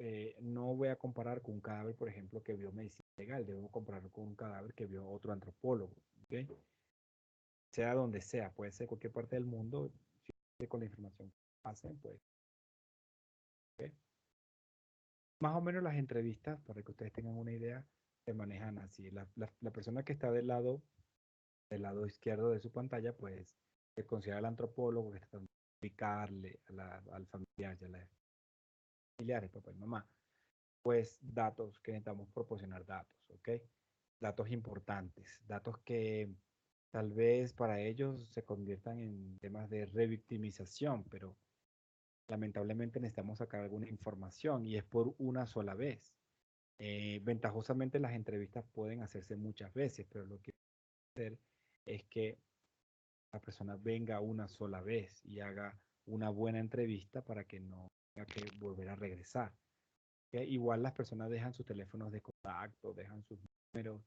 no voy a comparar con un cadáver, por ejemplo, que vio medicina legal, debo compararlo con un cadáver que vio otro antropólogo, ¿okay? Sea donde sea, puede ser cualquier parte del mundo, si con la información que hacen, pues, ¿okay? Más o menos las entrevistas, para que ustedes tengan una idea, se manejan así. La persona que está del lado izquierdo de su pantalla, pues, se considera el antropólogo que está tratando de explicarle al familiar, ya las familiares, papá y mamá, pues datos que necesitamos proporcionar datos, ¿ok? Datos importantes, datos que tal vez para ellos se conviertan en temas de revictimización, pero lamentablemente necesitamos sacar alguna información y es por una sola vez. Ventajosamente las entrevistas pueden hacerse muchas veces, pero lo que hacer es que la persona venga una sola vez y haga una buena entrevista para que no tenga que volver a regresar. ¿Okay? Igual las personas dejan sus teléfonos de contacto, dejan sus números,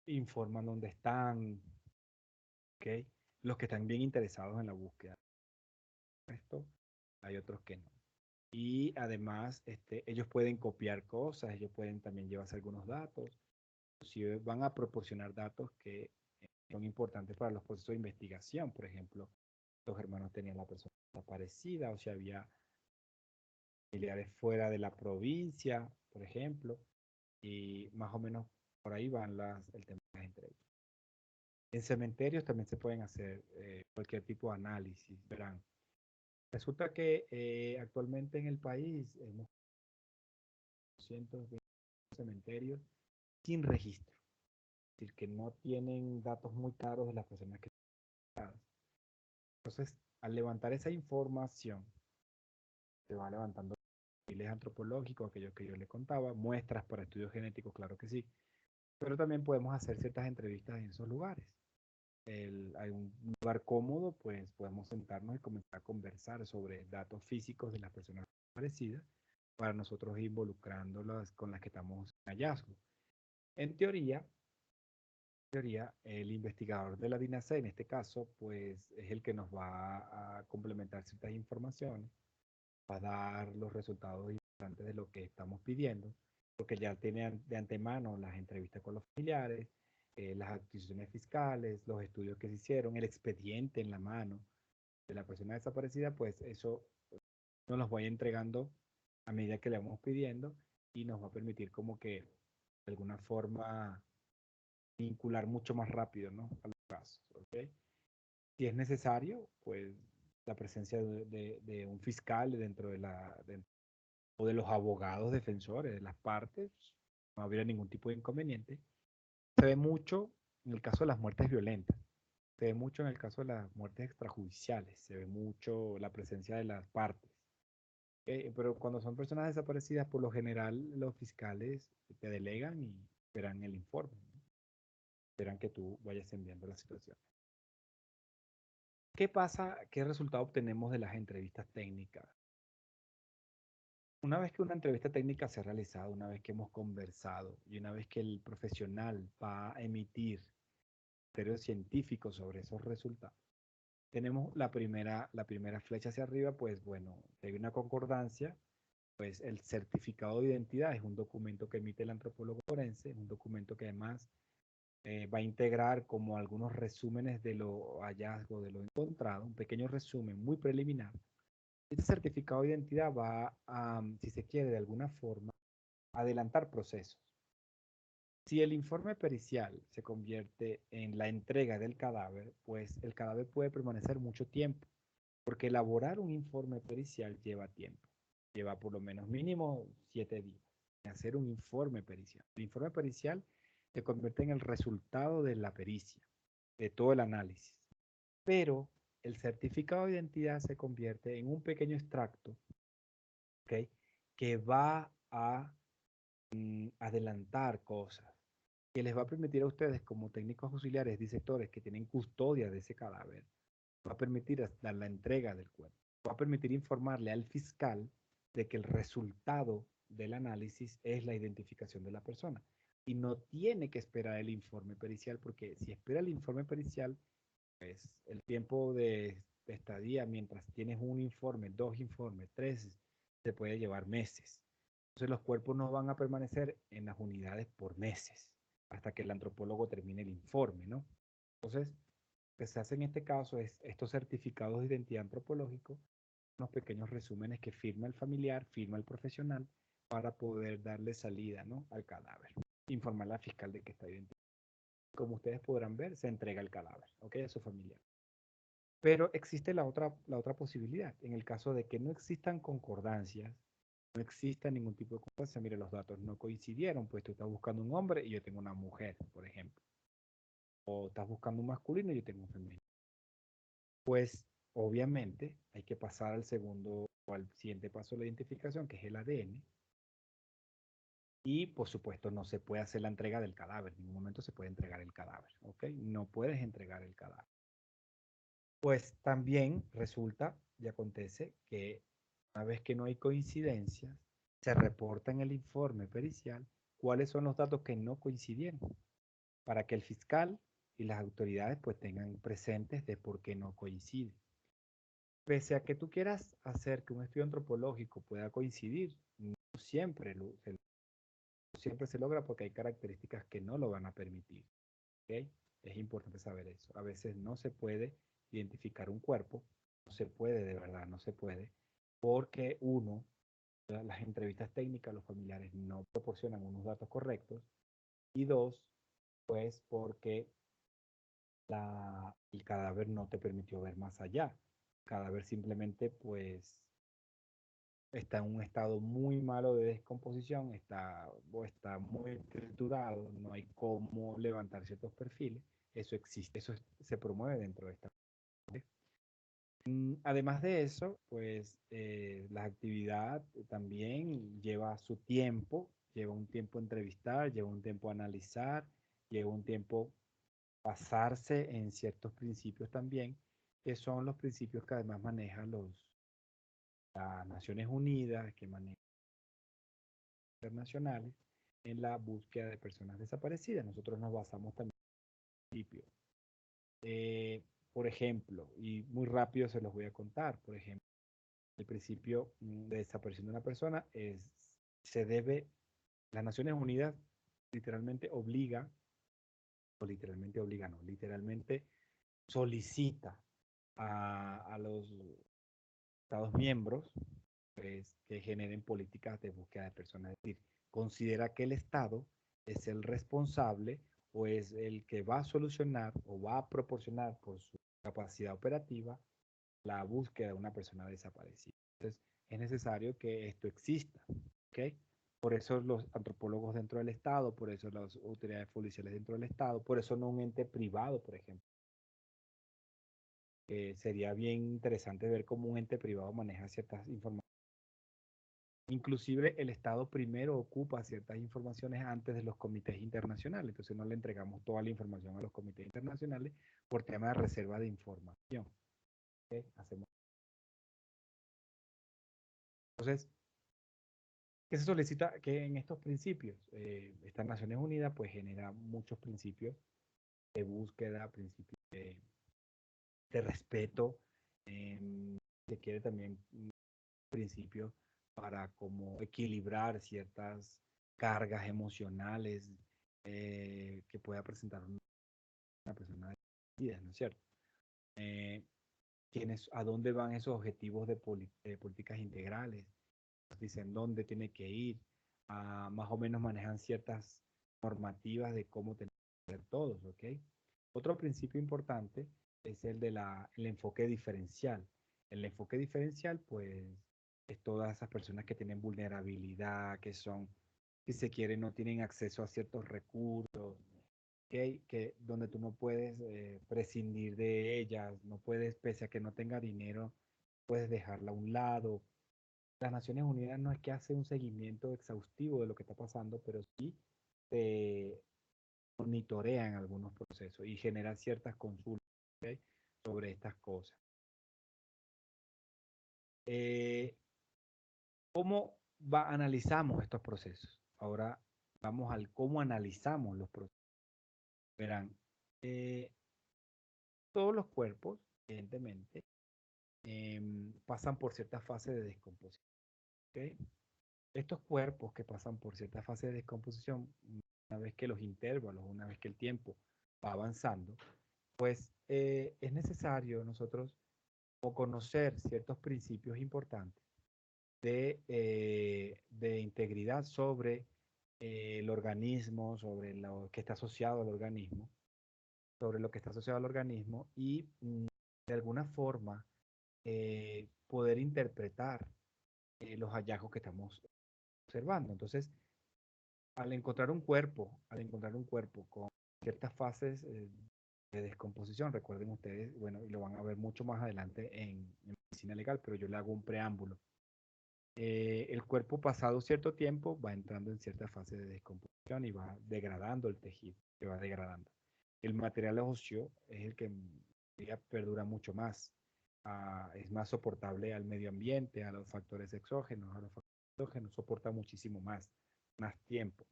informan dónde están, ¿okay? Los que están bien interesados en la búsqueda. Esto, hay otros que no. Y además, ellos pueden copiar cosas, ellos pueden también llevarse algunos datos, si van a proporcionar datos que son importantes para los procesos de investigación. Por ejemplo, los hermanos tenían la persona desaparecida o si había familiares fuera de la provincia, por ejemplo, y más o menos por ahí van el tema de las entrevistas. En cementerios también se pueden hacer cualquier tipo de análisis, verán. Resulta que actualmente en el país hemos 220 cementerios sin registro, es decir, que no tienen datos muy claros de las personas que están. Entonces, al levantar esa información, se va levantando perfiles antropológicos, aquellos que yo le contaba, muestras para estudios genéticos, claro que sí, pero también podemos hacer ciertas entrevistas en esos lugares. Hay un lugar cómodo, pues podemos sentarnos y comenzar a conversar sobre datos físicos de las personas desaparecidas para nosotros ir involucrándolas con las que estamos en hallazgo. En teoría, el investigador de la DINASE, en este caso, pues es el que nos va a complementar ciertas informaciones, va a dar los resultados importantes de lo que estamos pidiendo, porque ya tiene de antemano las entrevistas con los familiares, las adquisiciones fiscales, los estudios que se hicieron, el expediente en la mano de la persona desaparecida, pues eso nos los voy entregando a medida que le vamos pidiendo y nos va a permitir como que de alguna forma vincular mucho más rápido, ¿no? A los casos, ¿ok? Si es necesario, pues la presencia de un fiscal dentro o de los abogados defensores de las partes, no habría ningún tipo de inconveniente. Se ve mucho en el caso de las muertes violentas, se ve mucho en el caso de las muertes extrajudiciales, se ve mucho la presencia de las partes. Pero cuando son personas desaparecidas, por lo general los fiscales te delegan y verán el informe, ¿no? Esperan que tú vayas enviando la situación. ¿Qué pasa? ¿Qué resultado obtenemos de las entrevistas técnicas? Una vez que una entrevista técnica se ha realizado, una vez que hemos conversado y una vez que el profesional va a emitir criterios científicos sobre esos resultados, tenemos la primera flecha hacia arriba, pues bueno, hay una concordancia, pues el certificado de identidad es un documento que emite el antropólogo forense, es un documento que además va a integrar como algunos resúmenes de lo hallazgo, de lo encontrado, un pequeño resumen muy preliminar. Este certificado de identidad va a, si se quiere, de alguna forma, adelantar procesos. Si el informe pericial se convierte en la entrega del cadáver, pues el cadáver puede permanecer mucho tiempo, porque elaborar un informe pericial lleva tiempo. Lleva por lo menos mínimo 7 días hacer un informe pericial. El informe pericial se convierte en el resultado de la pericia, de todo el análisis. Pero el certificado de identidad se convierte en un pequeño extracto, ¿okay? Que va a adelantar cosas, que les va a permitir a ustedes como técnicos auxiliares disectores que tienen custodia de ese cadáver, va a permitir dar la entrega del cuerpo, va a permitir informarle al fiscal de que el resultado del análisis es la identificación de la persona y no tiene que esperar el informe pericial, porque si espera el informe pericial, pues el tiempo de estadía mientras tienes un informe, dos informes, tres, se puede llevar meses. Entonces los cuerpos no van a permanecer en las unidades por meses hasta que el antropólogo termine el informe, ¿no? Entonces, lo que se hace en este caso es estos certificados de identidad antropológico, unos pequeños resúmenes que firma el familiar, firma el profesional, para poder darle salida, ¿no?, al cadáver. Informar a la fiscal de que está identificado. Como ustedes podrán ver, se entrega el cadáver, ¿ok?, a su familiar. Pero existe la otra posibilidad, en el caso de que no existan concordancias, no exista ningún tipo de concordancia. Mire, los datos no coincidieron, pues tú estás buscando un hombre y yo tengo una mujer, por ejemplo. O estás buscando un masculino y yo tengo un femenino. Pues obviamente hay que pasar al segundo o al siguiente paso de la identificación, que es el ADN. Y por supuesto no se puede hacer la entrega del cadáver. En ningún momento se puede entregar el cadáver. ¿Ok? No puedes entregar el cadáver. Pues también resulta y acontece que una vez que no hay coincidencias, se reporta en el informe pericial cuáles son los datos que no coincidieron, para que el fiscal y las autoridades pues tengan presentes de por qué no coincide. Pese a que tú quieras hacer que un estudio antropológico pueda coincidir, no siempre, siempre se logra porque hay características que no lo van a permitir. ¿Ok? Es importante saber eso. A veces no se puede identificar un cuerpo, no se puede, de verdad, no se puede, porque uno, las entrevistas técnicas, los familiares no proporcionan unos datos correctos, y dos, pues porque el cadáver no te permitió ver más allá. El cadáver simplemente pues está en un estado muy malo de descomposición, está muy triturado, no hay cómo levantar ciertos perfiles. Eso existe, se promueve dentro de esta. Además de eso, pues la actividad también lleva su tiempo, lleva un tiempo entrevistar, lleva un tiempo analizar, lleva un tiempo basarse en ciertos principios también, que son los principios que además manejan las Naciones Unidas, que manejan internacionales en la búsqueda de personas desaparecidas. Nosotros nos basamos también en principios. Por ejemplo, y muy rápido se los voy a contar, por ejemplo, el principio de desaparición de una persona se debe, las Naciones Unidas literalmente obliga, o literalmente obliga, no, literalmente solicita a los Estados miembros pues, que generen políticas de búsqueda de personas. Es decir, considera que el Estado es el responsable o es el que va a solucionar o va a proporcionar por su capacidad operativa la búsqueda de una persona desaparecida. Entonces, es necesario que esto exista. ¿Ok? Por eso los antropólogos dentro del Estado, por eso las autoridades policiales dentro del Estado, por eso no un ente privado, por ejemplo. Sería bien interesante ver cómo un ente privado maneja ciertas informaciones. Inclusive el Estado primero ocupa ciertas informaciones antes de los comités internacionales, entonces no le entregamos toda la información a los comités internacionales por tema de reserva de información. ¿Okay? Entonces, ¿qué se solicita? Que en estos principios, estas Naciones Unidas pues genera muchos principios de búsqueda, principios de respeto, se quiere también principios para como equilibrar ciertas cargas emocionales que pueda presentar una persona de vida, ¿no es cierto? Eh, ¿A dónde van esos objetivos de políticas integrales? Dicen dónde tiene que ir, más o menos manejan ciertas normativas de cómo tener que ser todos, ¿ok? Otro principio importante es el el enfoque diferencial. El enfoque diferencial, pues, es todas esas personas que tienen vulnerabilidad, que son, si se quiere, no tienen acceso a ciertos recursos, ¿okay? Que donde tú no puedes prescindir de ellas, no puedes, pese a que no tenga dinero, puedes dejarla a un lado. Las Naciones Unidas no es que hace un seguimiento exhaustivo de lo que está pasando, pero sí te monitorean algunos procesos y generan ciertas consultas, ¿okay? Sobre estas cosas. Eh, ¿Cómo analizamos estos procesos? Ahora vamos al cómo analizamos los procesos. Verán, eh, todos los cuerpos, evidentemente, pasan por ciertas fases de descomposición. ¿Okay? Estos cuerpos que pasan por cierta fase de descomposición, una vez que los intervalos, una vez que el tiempo va avanzando, pues es necesario nosotros conocer ciertos principios importantes de integridad sobre el organismo, sobre lo que está asociado al organismo, sobre lo que está asociado al organismo y de alguna forma poder interpretar los hallazgos que estamos observando. Entonces, al encontrar un cuerpo con ciertas fases de descomposición. Recuerden ustedes, bueno, y lo van a ver mucho más adelante en medicina legal, pero yo le hago un preámbulo. El cuerpo pasado cierto tiempo va entrando en cierta fase de descomposición y va degradando el tejido, se va degradando. El material óseo es el que perdura mucho más, es más soportable al medio ambiente, a los factores exógenos, a los factores exógenos, soporta muchísimo más tiempo.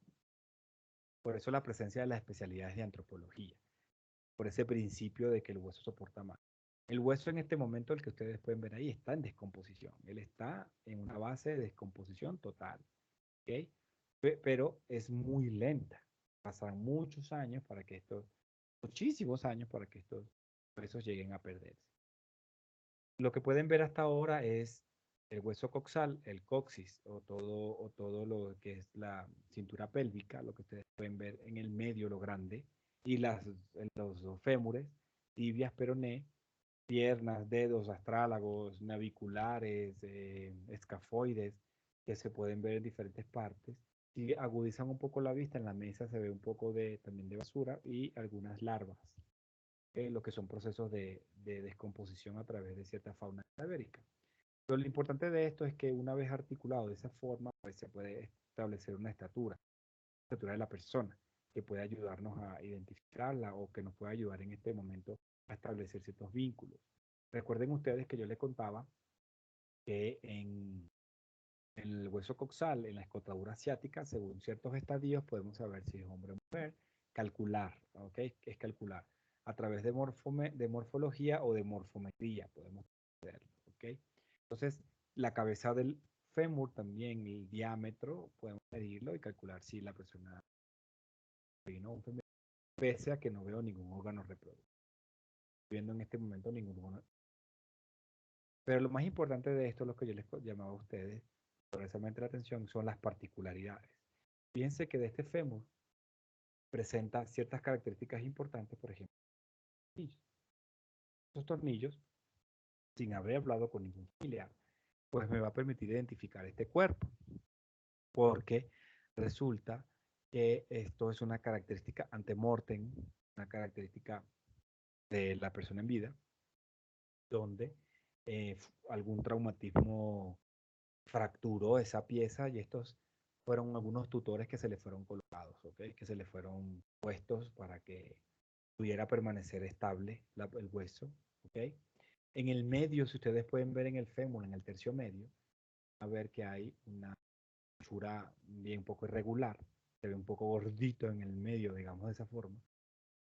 Por eso la presencia de las especialidades de antropología, por ese principio de que el hueso soporta más. El hueso en este momento, el que ustedes pueden ver ahí, está en descomposición. Él está en una base de descomposición total. ¿Ok? Pero es muy lenta. Pasan muchos años para que estos, muchísimos años para que estos huesos lleguen a perderse. Lo que pueden ver hasta ahora es el hueso coxal, el coxis, o todo lo que es la cintura pélvica, lo que ustedes pueden ver en el medio, lo grande, y los fémures, tibias, peroné, piernas, dedos, astrálagos, naviculares, escafoides, que se pueden ver en diferentes partes. Si agudizan un poco la vista, en la mesa se ve un poco también de basura y algunas larvas, lo que son procesos de descomposición a través de cierta fauna cadavérica. Pero lo importante de esto es que una vez articulado de esa forma, pues se puede establecer una estatura de la persona, que puede ayudarnos a identificarla o que nos puede ayudar en este momento a establecer ciertos vínculos. Recuerden ustedes que yo les contaba que en el hueso coxal, en la escotadura asiática, según ciertos estadios, podemos saber si es hombre o mujer, calcular, ¿ok? Es calcular a través de morfología o de morfometría, podemos hacerlo, ¿ok? Entonces, la cabeza del fémur también, el diámetro, podemos medirlo y calcular si la persona no, un femenino, pese a que no veo ningún órgano reproductivo. Viendo en este momento ningún órgano. Pero lo más importante de esto, lo que yo les llamaba a ustedes, precisamente la atención, son las particularidades. Fíjense que de este fémur presenta ciertas características importantes, por ejemplo, estos tornillos, sin haber hablado con ningún familiar, pues me va a permitir identificar este cuerpo, porque resulta que esto es una característica antemortem, una característica de la persona en vida, donde algún traumatismo fracturó esa pieza y estos fueron algunos tutores que se le fueron colocados, ¿ok? Que se le fueron puestos para que pudiera permanecer estable el hueso, ¿ok? En el medio, si ustedes pueden ver en el fémur, en el tercio medio, a ver que hay una anchura bien un poco irregular, se ve un poco gordito en el medio, digamos de esa forma,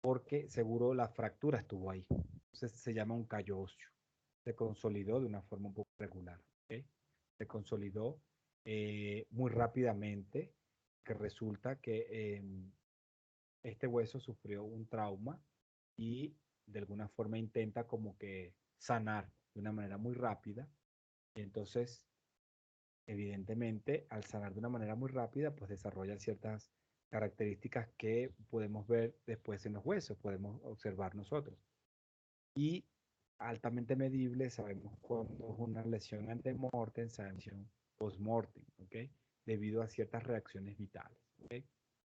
porque seguro la fractura estuvo ahí. Entonces se llama un callo óseo. Se consolidó de una forma un poco regular. ¿Okay? Se consolidó muy rápidamente, que resulta que este hueso sufrió un trauma y de alguna forma intenta como que sanar de una manera muy rápida. Y entonces, evidentemente, al sanar de una manera muy rápida, pues desarrolla ciertas características que podemos ver después en los huesos, podemos observar nosotros. Y altamente medible, sabemos cuando es una lesión antemortem, sabemos postmortem, ¿ok? Debido a ciertas reacciones vitales, ¿ok?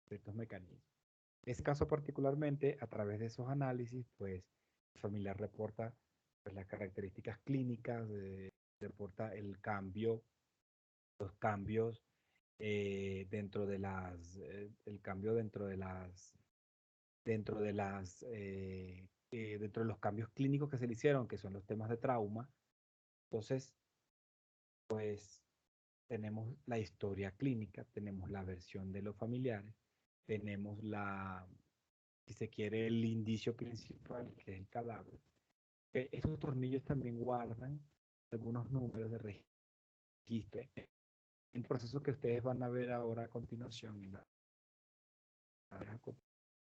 Ciertos mecanismos. En este caso particularmente, a través de esos análisis, pues el familiar reporta pues, las características clínicas, reporta los cambios el cambio dentro de los cambios clínicos que se le hicieron, que son los temas de trauma. Entonces, pues tenemos la historia clínica, tenemos la versión de los familiares, tenemos si se quiere, el indicio principal, que es el cadáver. Esos tornillos también guardan algunos números de registro en procesos que ustedes van a ver ahora a continuación.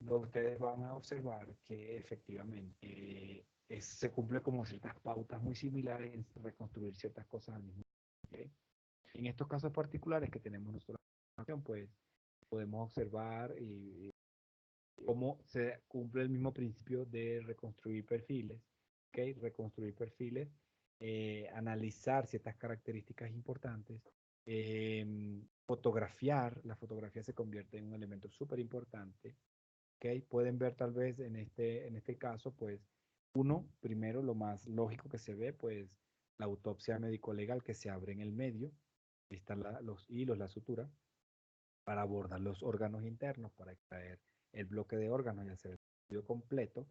Ustedes van a observar que efectivamente se cumple como ciertas pautas muy similares en reconstruir ciertas cosas al mismo tiempo. ¿Okay? En estos casos particulares que tenemos nosotros, pues podemos observar cómo se cumple el mismo principio de reconstruir perfiles, ¿okay? Reconstruir perfiles, analizar ciertas características importantes, fotografiar, la fotografía se convierte en un elemento súper importante, ¿ok? Pueden ver tal vez en este caso, pues, uno, primero, lo más lógico que se ve, pues, la autopsia médico-legal que se abre en el medio, ahí están los hilos, la sutura, para abordar los órganos internos, para extraer el bloque de órganos y hacer el estudio completo.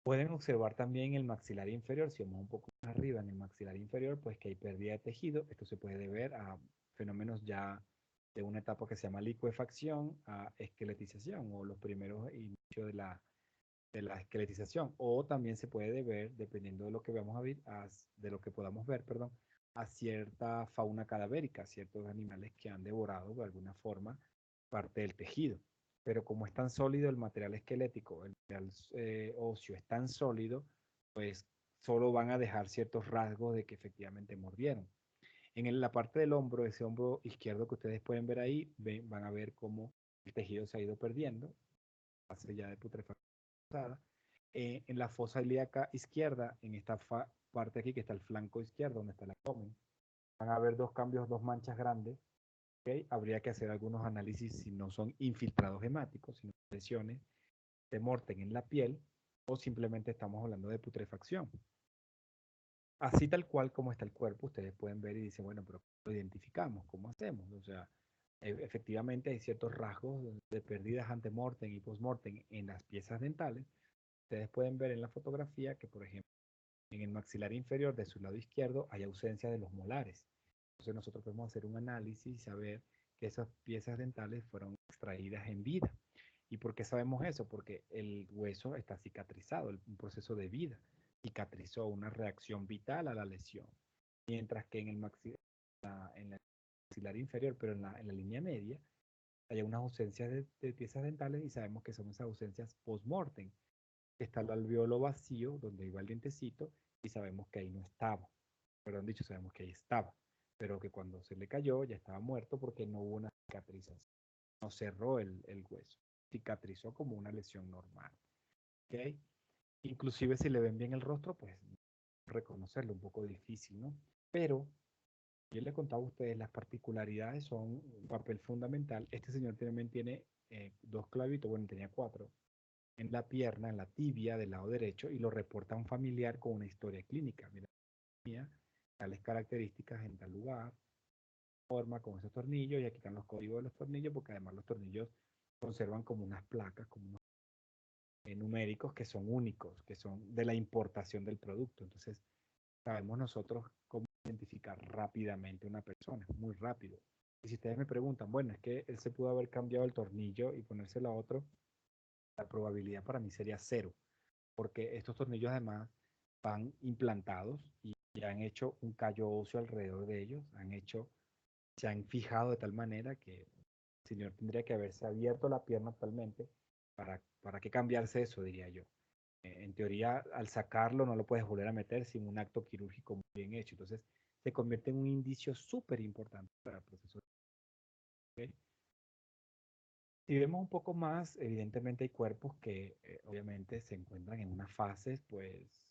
Pueden observar también el maxilar inferior, si vamos un poco más arriba en el maxilar inferior, pues que hay pérdida de tejido. Esto se puede deber a fenómenos ya de una etapa que se llama licuefacción a esqueletización o los primeros inicios de la esqueletización. O también se puede deber, dependiendo de lo que veamos a ver, de lo que podamos ver, perdón, a cierta fauna cadavérica, ciertos animales que han devorado de alguna forma parte del tejido. Pero como es tan sólido el material esquelético, el material óseo es tan sólido, pues solo van a dejar ciertos rasgos de que efectivamente mordieron. La parte del hombro, ese hombro izquierdo que ustedes pueden ver ahí, van a ver cómo el tejido se ha ido perdiendo, fase ya de putrefacción. En la fosa ilíaca izquierda, en esta parte aquí que está el flanco izquierdo, donde está el abdomen, van a haber dos cambios, dos manchas grandes. ¿Okay? Habría que hacer algunos análisis si no son infiltrados hemáticos, sino lesiones de Morten en la piel, o simplemente estamos hablando de putrefacción. Así tal cual como está el cuerpo, ustedes pueden ver y dicen, bueno, pero ¿cómo lo identificamos? ¿Cómo hacemos? O sea, efectivamente hay ciertos rasgos de pérdidas ante-mortem y post-mortem en las piezas dentales. Ustedes pueden ver en la fotografía que, por ejemplo, en el maxilar inferior de su lado izquierdo hay ausencia de los molares. Entonces nosotros podemos hacer un análisis y saber que esas piezas dentales fueron extraídas en vida. ¿Y por qué sabemos eso? Porque el hueso está cicatrizado, un proceso de vida. Cicatrizó una reacción vital a la lesión. Mientras que en la maxilar inferior, pero en la línea media, hay unas ausencias de piezas dentales y sabemos que son esas ausencias post-mortem. Está el alveolo vacío, donde iba el dientecito, y sabemos que ahí no estaba. Perdón dicho, sabemos que ahí estaba, pero que cuando se le cayó ya estaba muerto porque no hubo una cicatrización. No cerró el hueso. Cicatrizó como una lesión normal. ¿Ok? Inclusive si le ven bien el rostro, pues reconocerlo un poco difícil, ¿no? Pero yo les contaba a ustedes, las particularidades son un papel fundamental. Este señor también tiene dos clavitos, bueno, tenía cuatro, en la pierna, en la tibia del lado derecho, y lo reporta un familiar con una historia clínica. Mira, tales características en tal lugar, forma con esos tornillos, y aquí están los códigos de los tornillos, porque además los tornillos conservan como unas placas, como unos numéricos que son únicos, que son de la importación del producto. Entonces, sabemos nosotros cómo identificar rápidamente una persona, muy rápido. Y si ustedes me preguntan, bueno, es que él se pudo haber cambiado el tornillo y ponérselo a otro, la probabilidad para mí sería cero, porque estos tornillos además van implantados y han hecho un callo óseo alrededor de ellos, se han fijado de tal manera que el señor tendría que haberse abierto la pierna totalmente para que cambiarse eso, diría yo. En teoría, al sacarlo no lo puedes volver a meter sin un acto quirúrgico muy bien hecho. Entonces, se convierte en un indicio súper importante para el proceso. ¿Okay? Si vemos un poco más, evidentemente hay cuerpos que obviamente se encuentran en unas fases, pues,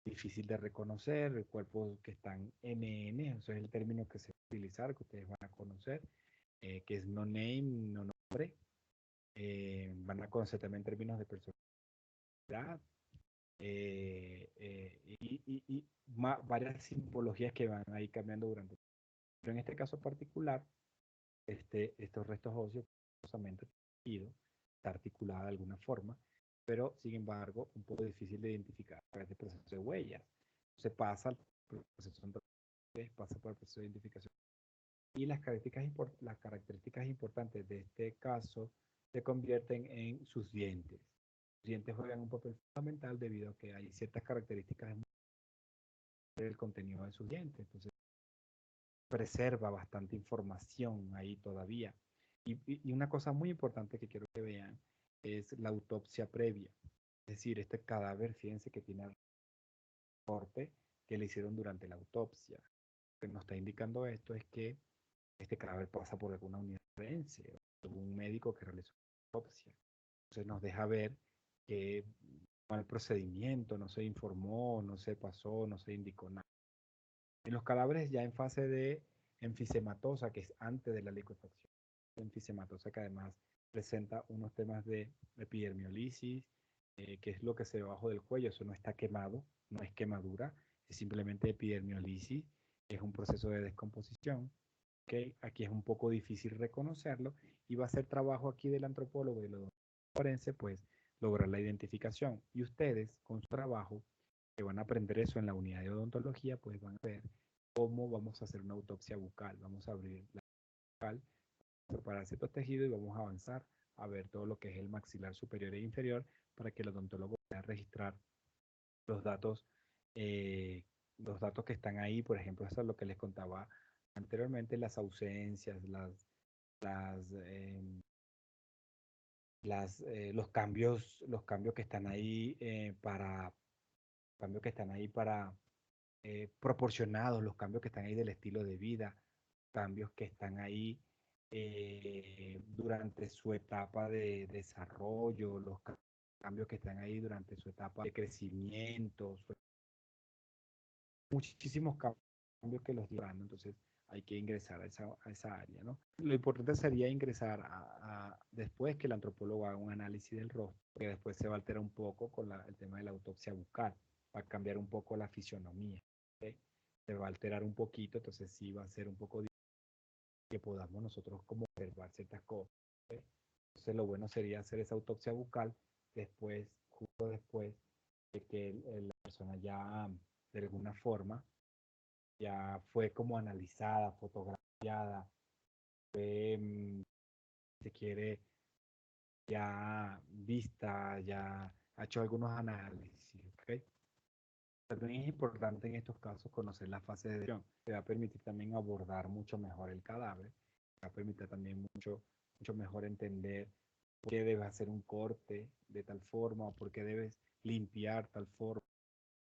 difícil de reconocer, cuerpos que están NN, eso es el término que se va a utilizar, que ustedes van a conocer, que es no name, no nombre. Van a conocer también términos de personalidad y varias simbologías que van a ir cambiando durante. Pero en este caso particular, estos restos óseos, está articulada de alguna forma, pero sin embargo, un poco difícil de identificar a través del proceso de huellas. Se pasa al proceso pasa por el proceso de identificación. Y las características importantes de este caso se convierten en sus dientes. Los dientes juegan un papel fundamental debido a que hay ciertas características del contenido de sus dientes. Entonces, preserva bastante información ahí todavía. Y una cosa muy importante que quiero que vean es la autopsia previa. Es decir, este cadáver, fíjense que tiene el corte que le hicieron durante la autopsia. Lo que nos está indicando esto es que este cadáver pasa por alguna unidad forense, algún médico que realizó una autopsia. Entonces nos deja ver que no hay procedimiento, no se informó, no se pasó, no se indicó nada. En los cadáveres ya en fase de enfisematosa, que es antes de la licuefacción, enfisematosa que además presenta unos temas de epidermiolisis, que es lo que se ve abajo del cuello. Eso no está quemado, no es quemadura, es simplemente epidermiolisis, es un proceso de descomposición. ¿Okay? Aquí es un poco difícil reconocerlo y va a ser trabajo aquí del antropólogo y del forense, pues lograr la identificación. Y ustedes con su trabajo, que van a aprender eso en la unidad de odontología, pues van a ver cómo vamos a hacer una autopsia bucal. Vamos a abrir la bucal, separar ciertos tejidos y vamos a avanzar a ver todo lo que es el maxilar superior e inferior para que el odontólogo pueda registrar los datos, eh, los datos que están ahí. Por ejemplo, eso es lo que les contaba anteriormente, las ausencias, las, eh, los cambios que están ahí cambios que están ahí para proporcionados, los cambios que están ahí del estilo de vida, cambios que están ahí durante su etapa de desarrollo, cambios que están ahí durante su etapa de crecimiento, muchísimos cambios que los llevan, ¿no? Entonces hay que ingresar a esa área, ¿no? Lo importante sería ingresar después que el antropólogo haga un análisis del rostro, que después se va a alterar un poco con el tema de la autopsia bucal, va a cambiar un poco la fisionomía, ¿okay? Se va a alterar un poquito, entonces sí va a ser un poco difícil que podamos nosotros como observar ciertas cosas, ¿okay? Entonces lo bueno sería hacer esa autopsia bucal después, justo después de que la persona ya de alguna forma ya fue como analizada, fotografiada, fue, se quiere, ya vista, ya ha hecho algunos análisis, ¿ok? También es importante en estos casos conocer la fase de decisión, que va a permitir también abordar mucho mejor el cadáver, va a permitir también mucho mejor entender por qué debes hacer un corte de tal forma, o por qué debes limpiar tal forma,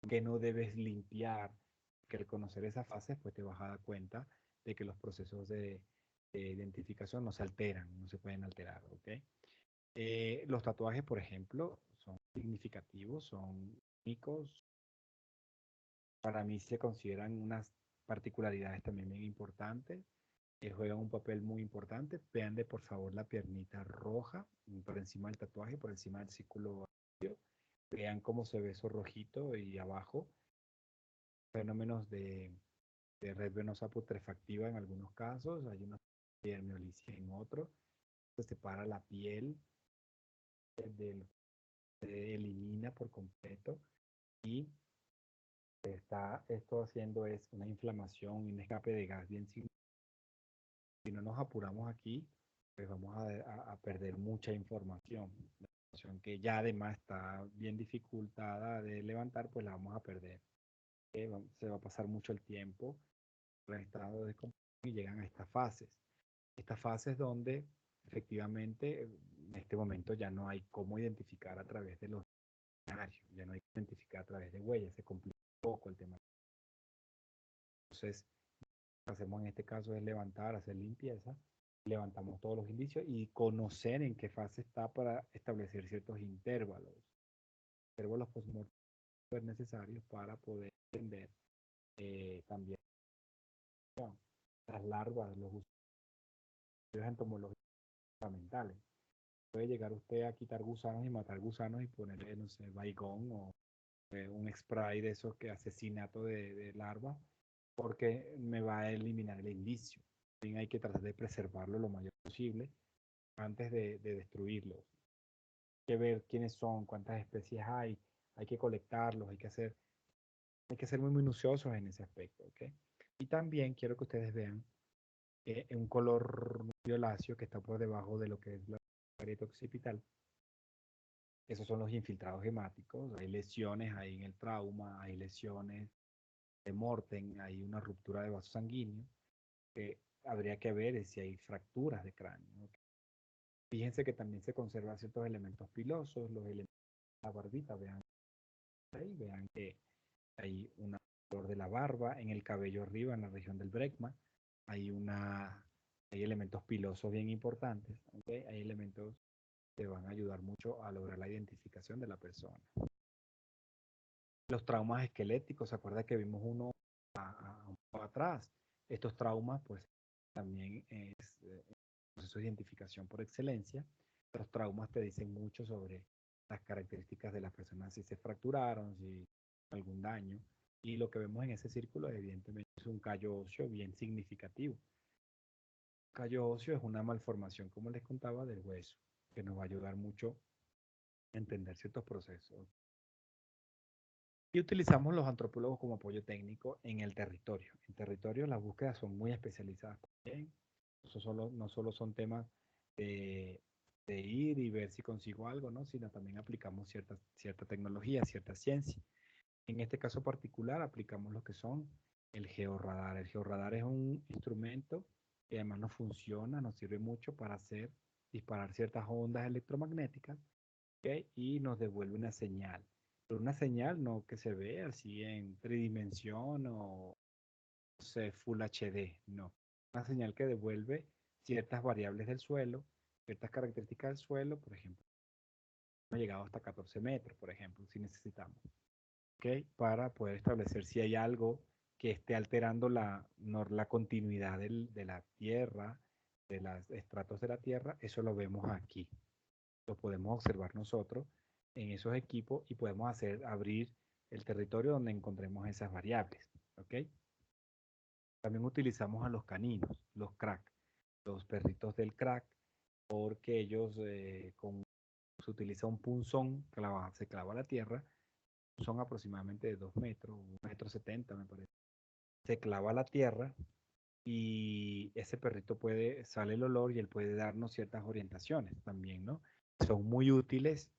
por qué no debes limpiar, que al conocer esa fase, pues te vas a dar cuenta de que los procesos de identificación no se alteran, no se pueden alterar, ¿ok? Los tatuajes, por ejemplo, son significativos, son únicos. Para mí se consideran unas particularidades también bien importantes, que juegan un papel muy importante. Vean de por favor la piernita roja por encima del tatuaje, por encima del círculo. Vean cómo se ve eso rojito y abajo. Fenómenos de red venosa putrefactiva en algunos casos, hay una epidermolisis en otros. Se separa la piel, se elimina por completo y está esto haciendo es una inflamación y un escape de gas bien significativo. Si no nos apuramos aquí, pues vamos a perder mucha información. La información que ya además está bien dificultada de levantar, pues la vamos a perder. Se va a pasar mucho el tiempo en estado de descomposición y llegan a estas fases. Estas fases donde efectivamente en este momento ya no hay cómo identificar a través de los escenarios, ya no hay cómo identificar a través de huellas, se complica un poco el tema. Entonces, lo que hacemos en este caso es levantar, hacer limpieza, levantamos todos los indicios y conocer en qué fase está para establecer ciertos intervalos postmortem necesarios para poder entender también las larvas, los usuarios entomológicos fundamentales. Puede llegar usted a quitar gusanos y matar gusanos y ponerle, no sé, baigón o un spray de esos que asesinato de larvas, porque me va a eliminar el indicio. También hay que tratar de preservarlo lo mayor posible antes de destruirlos. Hay que ver quiénes son, cuántas especies hay que colectarlos, hay que ser muy minuciosos en ese aspecto, ¿ok? Y también quiero que ustedes vean un color violáceo que está por debajo de lo que es la pared occipital. Esos son los infiltrados hemáticos. Hay lesiones ahí en el trauma, hay lesiones de Morten, hay una ruptura de vaso sanguíneo. Habría que ver si hay fracturas de cráneo, ¿no? Fíjense que también se conservan ciertos elementos pilosos, los elementos de la barbita, vean ahí, vean que hay una flor de la barba, en el cabello arriba, en la región del brecma, hay hay elementos pilosos bien importantes, ¿okay? Hay elementos que van a ayudar mucho a lograr la identificación de la persona. Los traumas esqueléticos, ¿se acuerda que vimos uno un poco atrás? Estos traumas, pues, también es proceso de identificación por excelencia. Los traumas te dicen mucho sobre las características de las personas, si se fracturaron, si algún daño. Y lo que vemos en ese círculo, evidentemente, es un callo óseo bien significativo. Callo óseo es una malformación, como les contaba, del hueso, que nos va a ayudar mucho a entender ciertos procesos. Y utilizamos los antropólogos como apoyo técnico en el territorio. En territorio las búsquedas son muy especializadas también. No solo son temas de, de ir y ver si consigo algo, ¿no? Sino también aplicamos cierta tecnología, cierta ciencia. En este caso particular aplicamos lo que son el georradar. El georradar es un instrumento que además nos funciona, nos sirve mucho para disparar ciertas ondas electromagnéticas, ¿ok? Y nos devuelve una señal. Pero una señal no que se ve así en tridimensión o no sé, Full HD, no. Una señal que devuelve ciertas variables del suelo, ciertas características del suelo, por ejemplo, hemos llegado hasta 14 metros, por ejemplo, si necesitamos. ¿Ok? Para poder establecer si hay algo que esté alterando la continuidad de la Tierra, de los estratos de la Tierra, eso lo vemos aquí. Lo podemos observar nosotros en esos equipos y podemos abrir el territorio donde encontremos esas variables. ¿Ok? También utilizamos a los caninos, los crack, los perritos del crack, porque ellos se utiliza un punzón, se clava a la tierra, son aproximadamente de 2 metros, 1,70 m me parece. Se clava a la tierra y ese perrito sale el olor y él puede darnos ciertas orientaciones también, ¿no? Son muy útiles,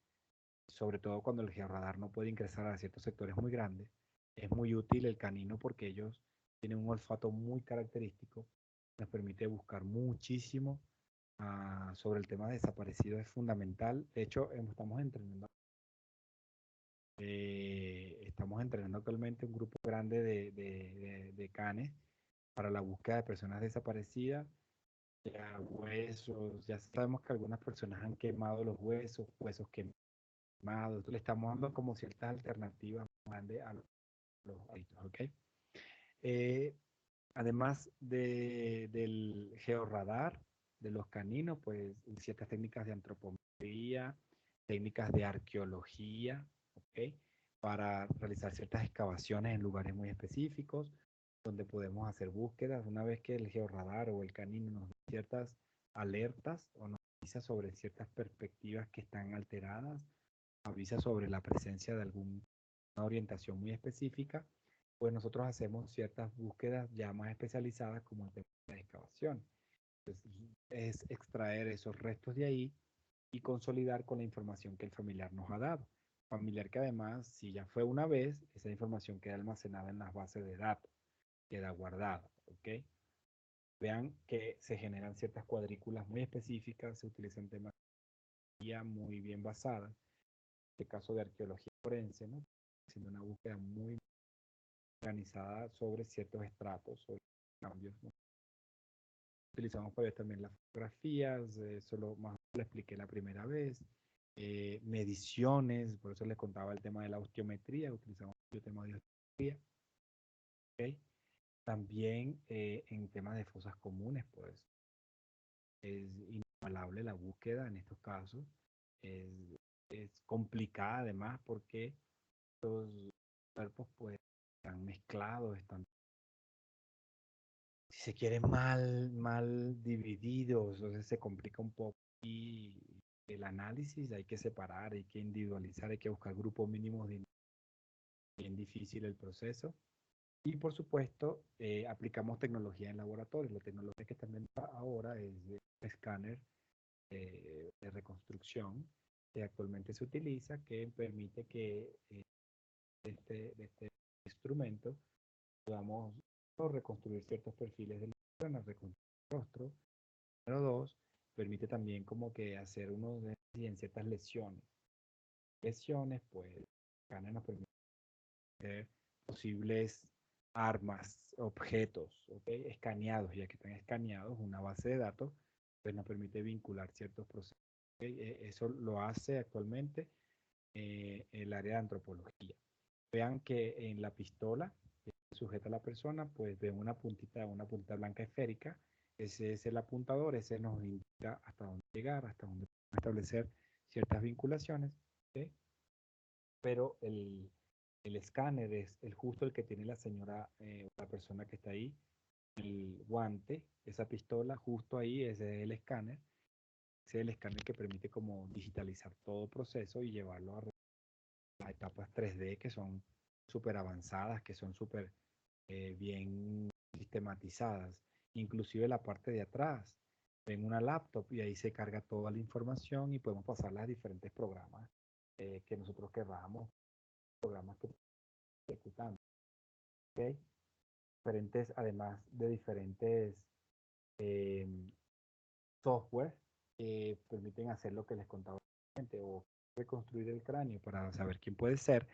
sobre todo cuando el georradar no puede ingresar a ciertos sectores muy grandes. Es muy útil el canino porque ellos tienen un olfato muy característico, nos permite buscar muchísimo sobre el tema de desaparecido, es fundamental. De hecho, estamos entrenando actualmente un grupo grande de canes para la búsqueda de personas desaparecidas, ya huesos, ya sabemos que algunas personas han quemado los huesos quemados, le estamos dando como ciertas alternativas grandes a los adictos, ¿ok? Eh, Además del georradar, de los caninos, pues ciertas técnicas de antropometría, técnicas de arqueología, ¿ok? Para realizar ciertas excavaciones en lugares muy específicos, donde podemos hacer búsquedas. Una vez que el georradar o el canino nos da ciertas alertas o nos avisa sobre ciertas perspectivas que están alteradas, avisa sobre la presencia de alguna orientación muy específica, pues nosotros hacemos ciertas búsquedas ya más especializadas como el tema de la excavación. Entonces, es extraer esos restos de ahí y consolidar con la información que el familiar nos ha dado. Familiar que además, si ya fue una vez, esa información queda almacenada en las bases de datos, queda guardada, ¿ok? Vean que se generan ciertas cuadrículas muy específicas, se utilizan temas muy bien basadas, en este caso de arqueología forense, ¿no? Haciendo una búsqueda muy organizada sobre ciertos estratos, sobre cambios, ¿no? Utilizamos para ver también las fotografías, eso más lo expliqué la primera vez. Mediciones, por eso les contaba el tema de la osteometría, utilizamos el tema de osteometría. ¿Okay? También en temas de fosas comunes, pues es inigualable la búsqueda en estos casos. Es, es complicada además porque los cuerpos pues están mezclados, están, si se quiere, mal divididos, entonces se complica un poco y el análisis hay que separar, hay que individualizar, hay que buscar grupos mínimos de bien difícil el proceso. Y por supuesto, aplicamos tecnología en laboratorio. La tecnología que también ahora es el escáner de reconstrucción que actualmente se utiliza, que permite que de este instrumento podamos reconstruir ciertos perfiles de la persona, reconstruir el rostro. Número dos, permite también como que hacer en ciertas lesiones. Lesiones, pues, el escáner nos permite hacer posibles armas, objetos, ¿okay? Escaneados, ya que están escaneados, una base de datos, pues nos permite vincular ciertos procesos. ¿Okay? Eso lo hace actualmente el área de antropología. Vean que en la pistola que sujeta a la persona, pues ven una puntita blanca esférica, Ese es el apuntador, ese nos indica hasta dónde llegar, hasta dónde establecer ciertas vinculaciones, ¿ok? Pero el escáner es el justo el que tiene la señora, la persona que está ahí, el guante, esa pistola, justo ahí, ese es el escáner. Ese es el escáner que permite como digitalizar todo proceso y llevarlo a etapas 3D que son súper avanzadas, que son súper bien sistematizadas. Inclusive la parte de atrás, en una laptop y ahí se carga toda la información y podemos pasarla a diferentes programas que nosotros querramos, programas que ejecutamos, ¿ok? Diferentes, además de diferentes eh, software que permiten hacer lo que les contaba antes, o reconstruir el cráneo para saber quién puede ser,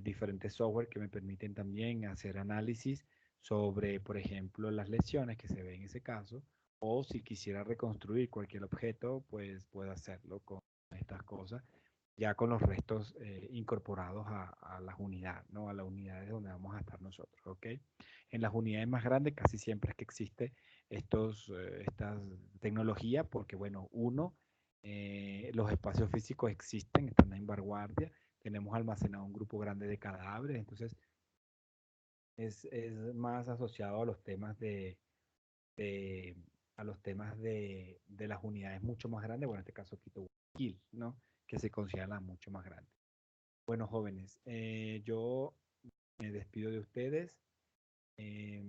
diferentes software que me permiten también hacer análisis sobre, por ejemplo, las lesiones que se ven en ese caso, o si quisiera reconstruir cualquier objeto, pues puedo hacerlo con estas cosas, ya con los restos incorporados a las unidades, ¿no? A las unidades donde vamos a estar nosotros, ¿ok? En las unidades más grandes casi siempre es que existe esta tecnología porque, bueno, los espacios físicos existen, están en vanguardia, tenemos almacenado un grupo grande de cadáveres, entonces es más asociado a los temas de a los temas de las unidades mucho más grandes, bueno, en este caso Quito Guayaquil, ¿no? Que se consideran mucho más grandes. Bueno, jóvenes, yo me despido de ustedes. Eh,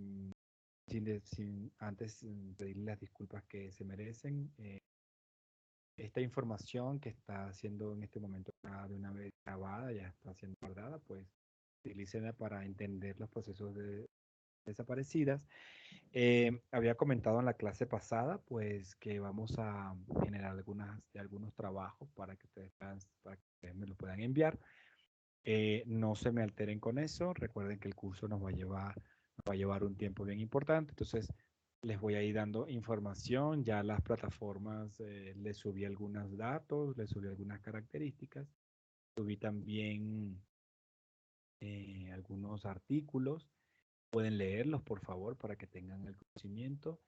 sin antes pedirles las disculpas que se merecen. Esta información que está siendo en este momento de una vez grabada, ya está siendo guardada, pues utilícenla para entender los procesos de desaparecidas. Había comentado en la clase pasada, pues que vamos a generar algunos trabajos para que ustedes me lo puedan enviar. No se me alteren con eso. Recuerden que el curso nos va a llevar un tiempo bien importante. Entonces, les voy a ir dando información. Ya las plataformas, les subí algunos datos, les subí algunas características. Subí también algunos artículos. Pueden leerlos, por favor, para que tengan el conocimiento.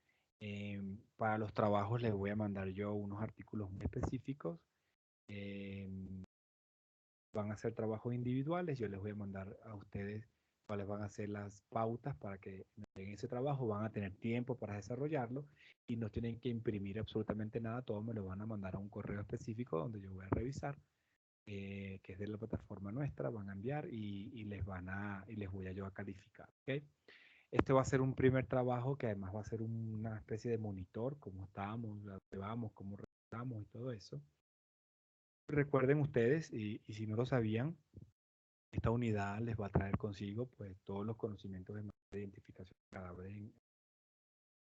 Para los trabajos les voy a mandar yo unos artículos muy específicos. Em, Van a ser trabajos individuales, yo les voy a mandar a ustedes cuáles van a ser las pautas para que en ese trabajo van a tener tiempo para desarrollarlo y no tienen que imprimir absolutamente nada, todo me lo van a mandar a un correo específico donde yo voy a revisar, que es de la plataforma nuestra, van a enviar y les voy a yo a calificar, ¿ok? Este va a ser un primer trabajo que además va a ser una especie de monitor, cómo estamos, a dónde vamos, cómo resultamos y todo eso. Recuerden ustedes, y si no lo sabían, esta unidad les va a traer consigo pues todos los conocimientos de identificación de cadáveres.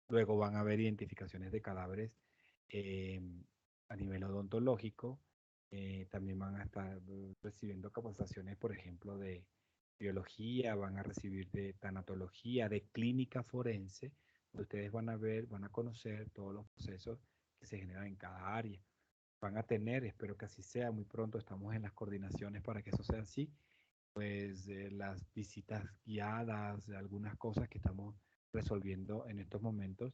Luego van a haber identificaciones de cadáveres eh, a nivel odontológico. También van a estar recibiendo capacitaciones, por ejemplo, de biología, van a recibir de tanatología, de clínica forense. Ustedes van a ver, van a conocer todos los procesos que se generan en cada área. Van a tener, espero que así sea, muy pronto estamos en las coordinaciones para que eso sea así, pues las visitas guiadas, algunas cosas que estamos resolviendo en estos momentos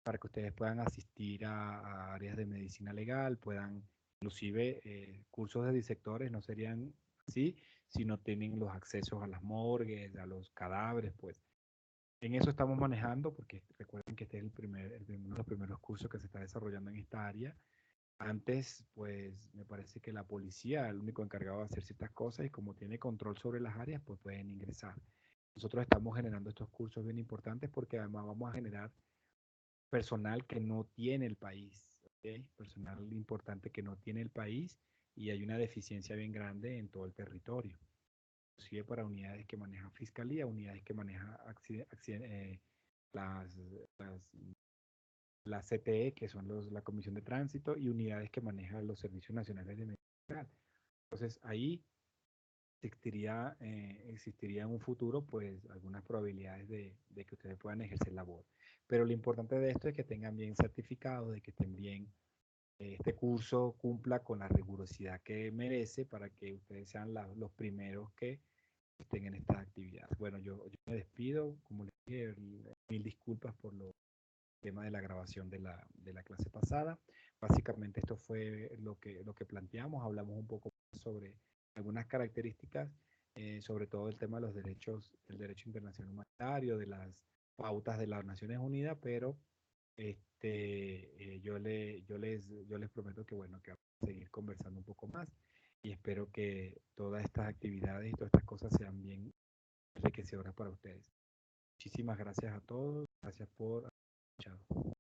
para que ustedes puedan asistir a áreas de medicina legal, puedan, inclusive cursos de disectores no serían así si no tienen los accesos a las morgues, a los cadáveres, pues en eso estamos manejando porque recuerden que este es uno de los primeros cursos que se está desarrollando en esta área. Antes, pues me parece que la policía es el único encargado de hacer ciertas cosas y como tiene control sobre las áreas, pues pueden ingresar. Nosotros estamos generando estos cursos bien importantes porque además vamos a generar personal que no tiene el país, ¿ok? Personal importante que no tiene el país y hay una deficiencia bien grande en todo el territorio. Inclusive para unidades que manejan fiscalía, unidades que manejan las, las la CTE, que son la Comisión de Tránsito, y unidades que manejan los Servicios Nacionales de Medicina. Entonces, ahí existiría en un futuro, pues, algunas probabilidades de que ustedes puedan ejercer labor. Pero lo importante de esto es que tengan bien certificado, de que estén bien, este curso cumpla con la rigurosidad que merece para que ustedes sean los primeros que estén en estas actividades. Bueno, yo me despido, como les dije, mil disculpas por lo tema de la grabación de la clase pasada. Básicamente esto fue lo que planteamos, hablamos un poco sobre algunas características, sobre todo el tema de los derechos, del derecho internacional humanitario, de las pautas de las Naciones Unidas, pero yo les prometo que, bueno, que vamos a seguir conversando un poco más y espero que todas estas actividades y todas estas cosas sean bien enriquecedoras para ustedes. Muchísimas gracias a todos, gracias por haber escuchado.